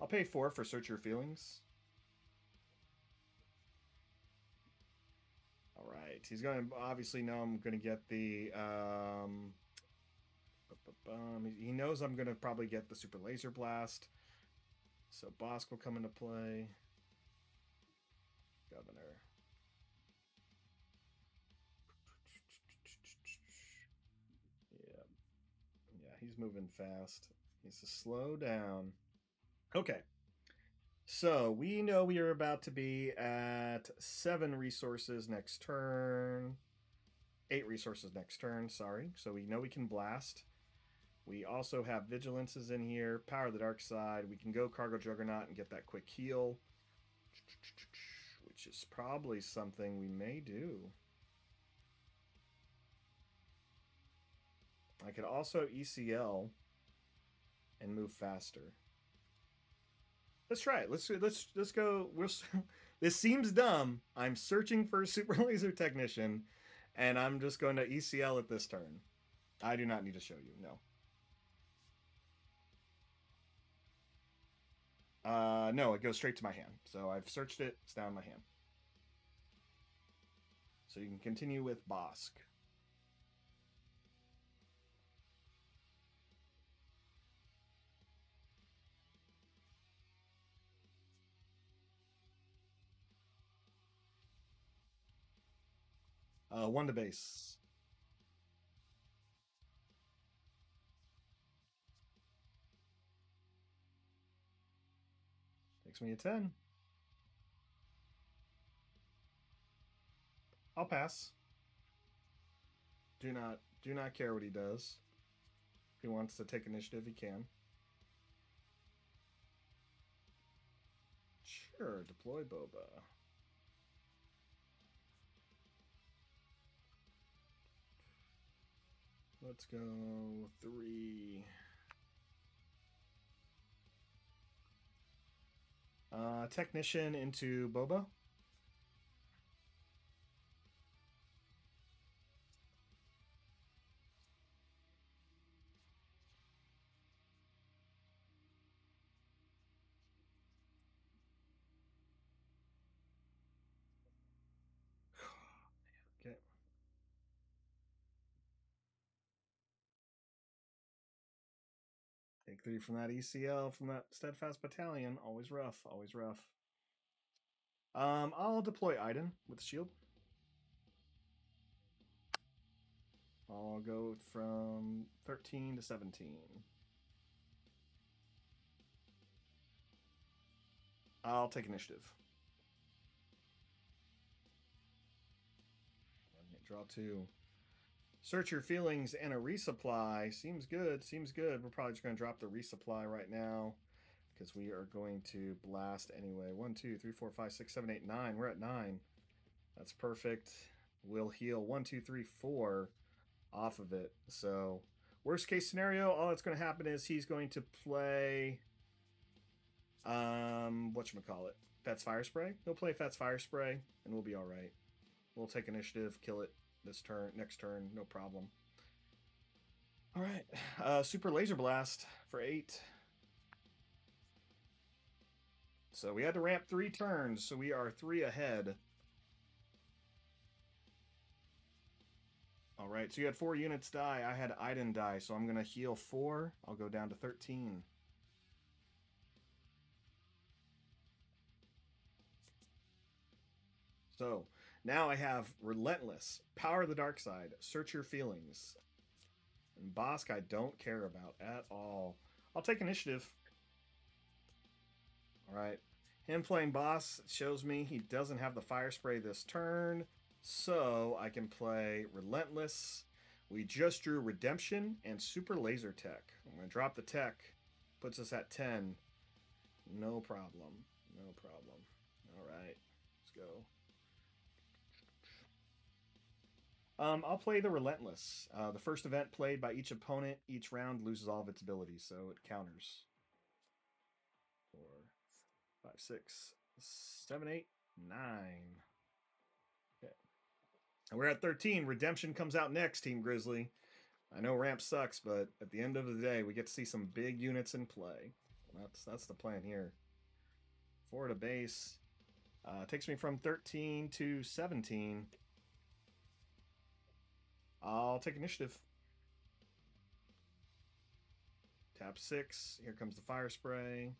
I'll pay 4 for Search Your Feelings. All right. He's going to obviously know I'm going to get the. He knows I'm going to probably get the Super Laser Blast. So Bosk will come into play. Governor. Yeah, he's moving fast. He's to slow down. Okay. So we know we are about to be at 7 resources next turn. 8 resources next turn, sorry. So we know we can blast. We also have vigilances in here, power of the dark side. We can go cargo juggernaut and get that quick heal, which is probably something we may do. I could also ECL and move faster. Let's try it. Let's go. This seems dumb. I'm searching for a super laser technician, and I'm just going to ECL at this turn. I do not need to show you. No. No, it goes straight to my hand. So I've searched it. It's down my hand. So you can continue with Bosk. One to base. Takes me a 10. I'll pass. Do not care what he does. If he wants to take initiative, he can. Sure, deploy Boba. Let's go 3. Technician into Boba. Okay. Take 3 from that ECL, from that Steadfast Battalion. Always rough, always rough. I'll deploy Iden with shield. I'll go from 13 to 17. I'll take initiative. Draw 2. Search your feelings and a resupply. Seems good. Seems good. We're probably just going to drop the resupply right now because we are going to blast anyway. 1, 2, 3, 4, 5, 6, 7, 8, 9. We're at 9. That's perfect. We'll heal 1, 2, 3, 4 off of it. So, worst case scenario, all that's going to happen is he's going to play whatchamacallit? Fats Fire Spray. He'll play Fats Fire Spray and we'll be all right. We'll take initiative, kill it this turn, next turn, no problem. All right, Super Laser Blast for 8. So we had to ramp 3 turns, so we are 3 ahead. All right, so you had 4 units die. I had Iden die, so I'm going to heal 4. I'll go down to 13. So now I have Relentless, Power of the Dark Side, Search Your Feelings. And Bosk I don't care about at all. I'll take initiative. All right. Him playing boss shows me he doesn't have the fire spray this turn, so I can play Relentless. We just drew Redemption and Super Laser Tech. I'm going to drop the tech. Puts us at 10. No problem. No problem. All right. Let's go. I'll play the Relentless. The first event played by each opponent each round loses all of its abilities, so it counters. 4, 5, 6, 7, 8, 9. Okay. And we're at 13. Redemption comes out next, Team Grizzly. I know ramp sucks, but at the end of the day, we get to see some big units in play. That's the plan here. 4 to base. Takes me from 13 to 17. I'll take initiative. Tap 6. Here comes the fire spray.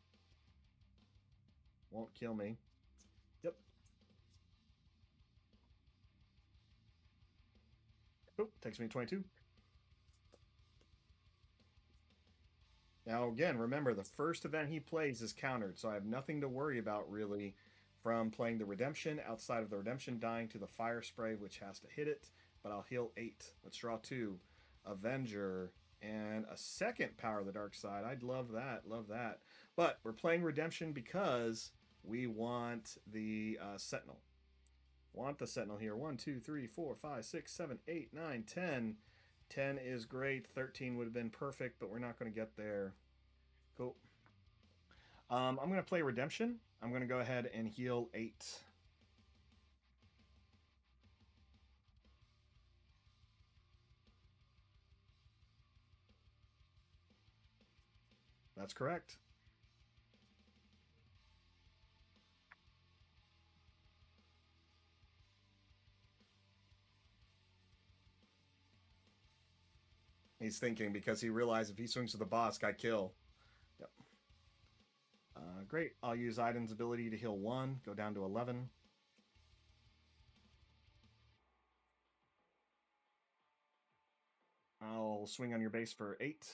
Won't kill me. Yep. Oh, takes me 22. Now, again, remember the first event he plays is countered, so I have nothing to worry about really from playing the Redemption outside of the Redemption dying to the Fire Spray, which has to hit it, but I'll heal 8. Let's draw 2. Avenger and a second Power of the Dark Side. I'd love that, love that. But we're playing Redemption because we want the Sentinel. Want the Sentinel here. 1, 2, 3, 4, 5, 6, 7, 8, 9, 10. 10 is great. 13 would have been perfect, but we're not going to get there. Cool. I'm going to play Redemption. I'm going to go ahead and heal 8. That's correct. He's thinking because he realized if he swings to the boss, I kill. Yep. Great. I'll use Iden's ability to heal 1, go down to 11. I'll swing on your base for 8.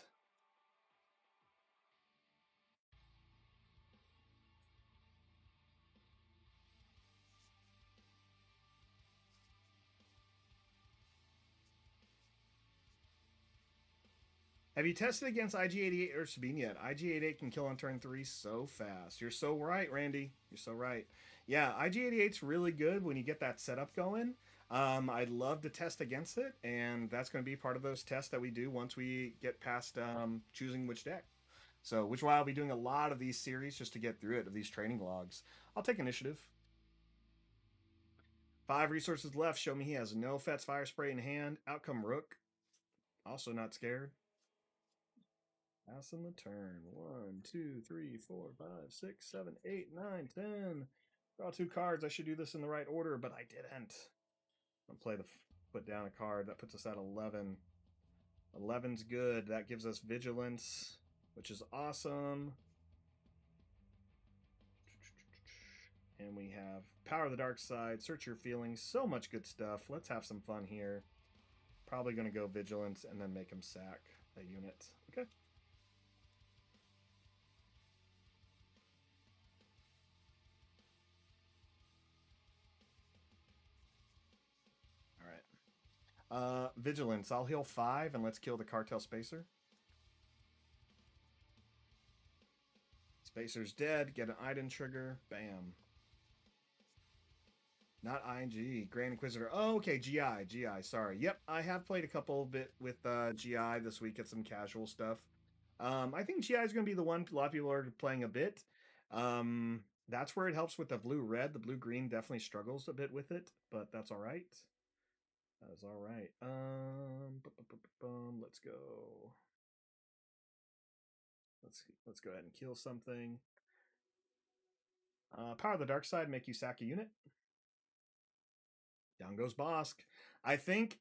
Have you tested against IG-88 or Sabine yet? IG-88 can kill on turn 3 so fast. You're so right, Randy. You're so right. Yeah, IG-88's really good when you get that setup going. I'd love to test against it, and that's going to be part of those tests that we do once we get past choosing which deck. So, which why I'll be doing a lot of these series just to get through it, of these training logs. I'll take initiative. 5 resources left. Show me he has no Fet's Fire Spray in hand. Outcome Rook. Also not scared. Pass on the turn. 1, 2, 3, 4, 5, 6, 7, 8, 9, 10. Draw 2 cards. I should do this in the right order, but I didn't. I'll play the put down a card. That puts us at 11. 11's good. That gives us Vigilance, which is awesome. And we have Power of the Dark Side, Search Your Feelings. So much good stuff. Let's have some fun here. Probably going to go Vigilance and then make him sack a unit. Okay. All right. Vigilance. I'll heal 5 and let's kill the Cartel Spacer. Spacer's dead. Get an Iden trigger. Bam. Not ING. Grand Inquisitor. Oh, okay. GI. GI. Sorry. Yep. I have played a couple bit with GI this week at some casual stuff. I think GI is going to be the one a lot of people are playing a bit. That's where it helps with the blue-red. The blue-green definitely struggles a bit with it, but that's all right. That is all right. Let's go. Let's go ahead and kill something. Power of the Dark Side, make you sack a unit. Down goes Bosk. I think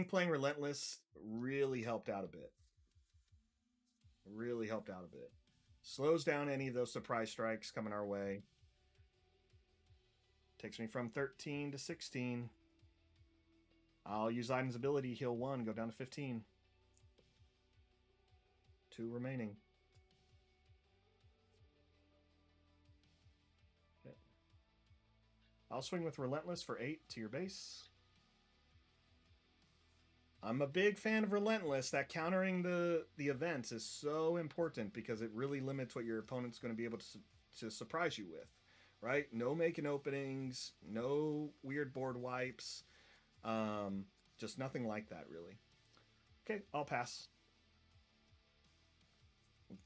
playing Relentless really helped out a bit. Really helped out a bit. Slows down any of those surprise strikes coming our way. Takes me from 13 to 16. I'll use Iden's ability, heal 1, go down to 15. 2 remaining. Okay. I'll swing with Relentless for 8 to your base. I'm a big fan of Relentless. That countering the events is so important because it really limits what your opponent's going to be able to surprise you with, right? No making openings, no weird board wipes, just nothing like that, really. Okay, I'll pass.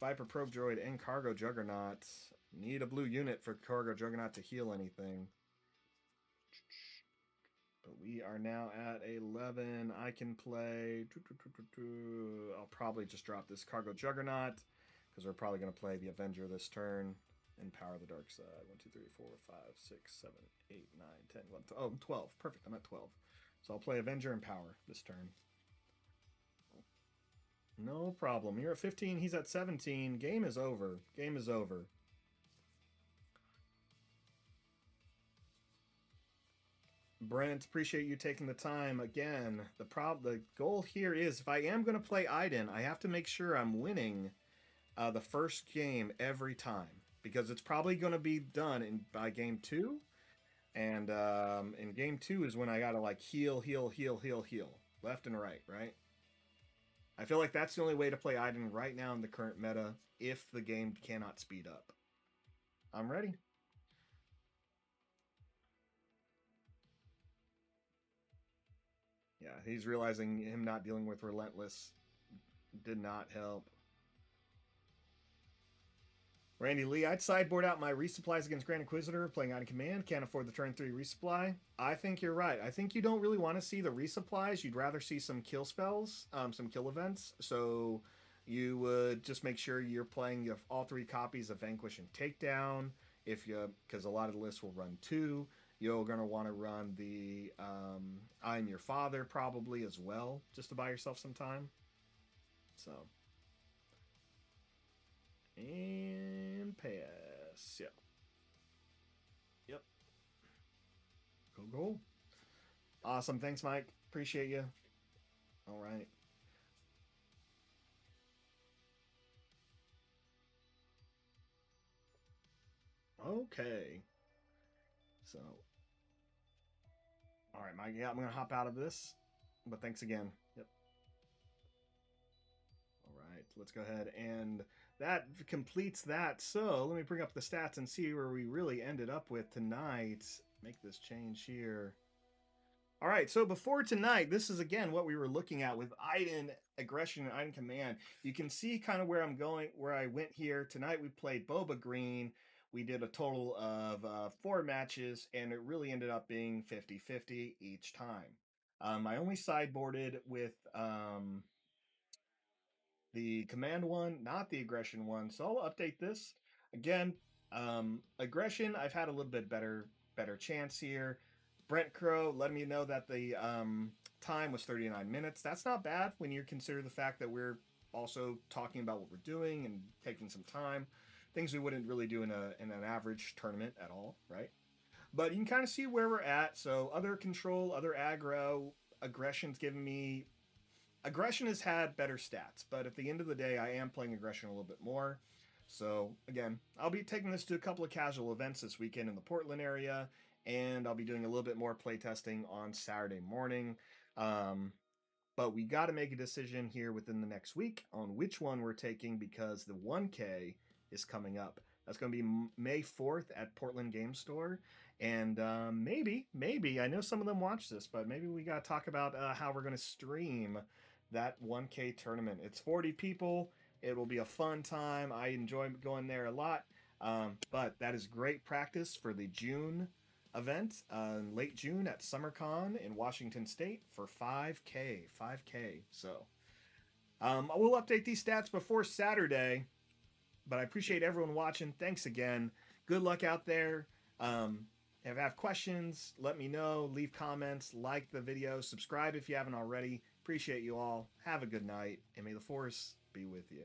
Viper Probe Droid and Cargo Juggernaut. Need a blue unit for Cargo Juggernaut to heal anything. But we are now at 11. I can play. I'll probably just drop this Cargo Juggernaut because we're probably going to play the Avenger this turn and Power the Dark Side. 1, 2, 3, 4, 5, 6, 7, 8, 9, 10, 11, oh, 12. Perfect. I'm at 12. So I'll play Avenger and Power this turn. No problem. You're at 15. He's at 17. Game is over. Game is over. Brent, appreciate you taking the time. Again, the goal here is if I am going to play Iden, I have to make sure I'm winning the first game every time because it's probably going to be done by game two. And in game two is when I got to like heal, heal, heal, heal, heal, left and right, right? I feel like that's the only way to play Iden right now in the current meta if the game cannot speed up. I'm ready. Yeah, he's realizing him not dealing with Relentless did not help. Randy Lee, I'd sideboard out my resupplies against Grand Inquisitor, playing Iden Command. Can't afford the turn 3 resupply. I think you're right. I think you don't really want to see the resupplies. You'd rather see some kill spells, some kill events. So you would just make sure you're playing all 3 copies of Vanquish and Takedown. If you, because a lot of the lists will run 2. You're going to want to run the I Am Your Father probably as well, just to buy yourself some time. So. And pass. Yep. Yep. Go. Awesome. Thanks, Mike. Appreciate you. All right. Okay. So, all right, Mike. Yeah, I'm going to hop out of this. But thanks again. Yep. All right. Let's go ahead and that completes that. So let me bring up the stats and see where we really ended up with tonight. Make this change here. All right, so before tonight, this is again what we were looking at with Iden aggression and Iden command. You can see kind of where I'm going, where I went here. Tonight we played Boba Green. We did a total of 4 matches, and it really ended up being 50-50 each time. I only sideboarded with the command one, not the aggression one. So I'll update this again. Aggression, I've had a little bit better chance here. Brent Crow letting me know that the time was 39 minutes. That's not bad when you consider the fact that we're also talking about what we're doing and taking some time. Things we wouldn't really do in an average tournament at all, right? But you can kind of see where we're at. So other control, other aggro, aggression's giving me aggression has had better stats, but at the end of the day, I am playing aggression a little bit more. So again, I'll be taking this to a couple of casual events this weekend in the Portland area, and I'll be doing a little bit more playtesting on Saturday morning. Um, but we got to make a decision here within the next week on which one we're taking because the 1K is coming up. That's going to be May 4th at Portland Game Store. And maybe, I know some of them watch this, but maybe we got to talk about how we're going to stream that 1K tournament. It's 40 people. It will be a fun time. I enjoy going there a lot. But that is great practice for the June event late June at SummerCon in Washington State for 5K. 5K. So I will update these stats before Saturday, but I appreciate everyone watching. Thanks again. Good luck out there. If you have questions, let me know. Leave comments, like the video, subscribe if you haven't already. Appreciate you all. Have a good night, and may the force be with you.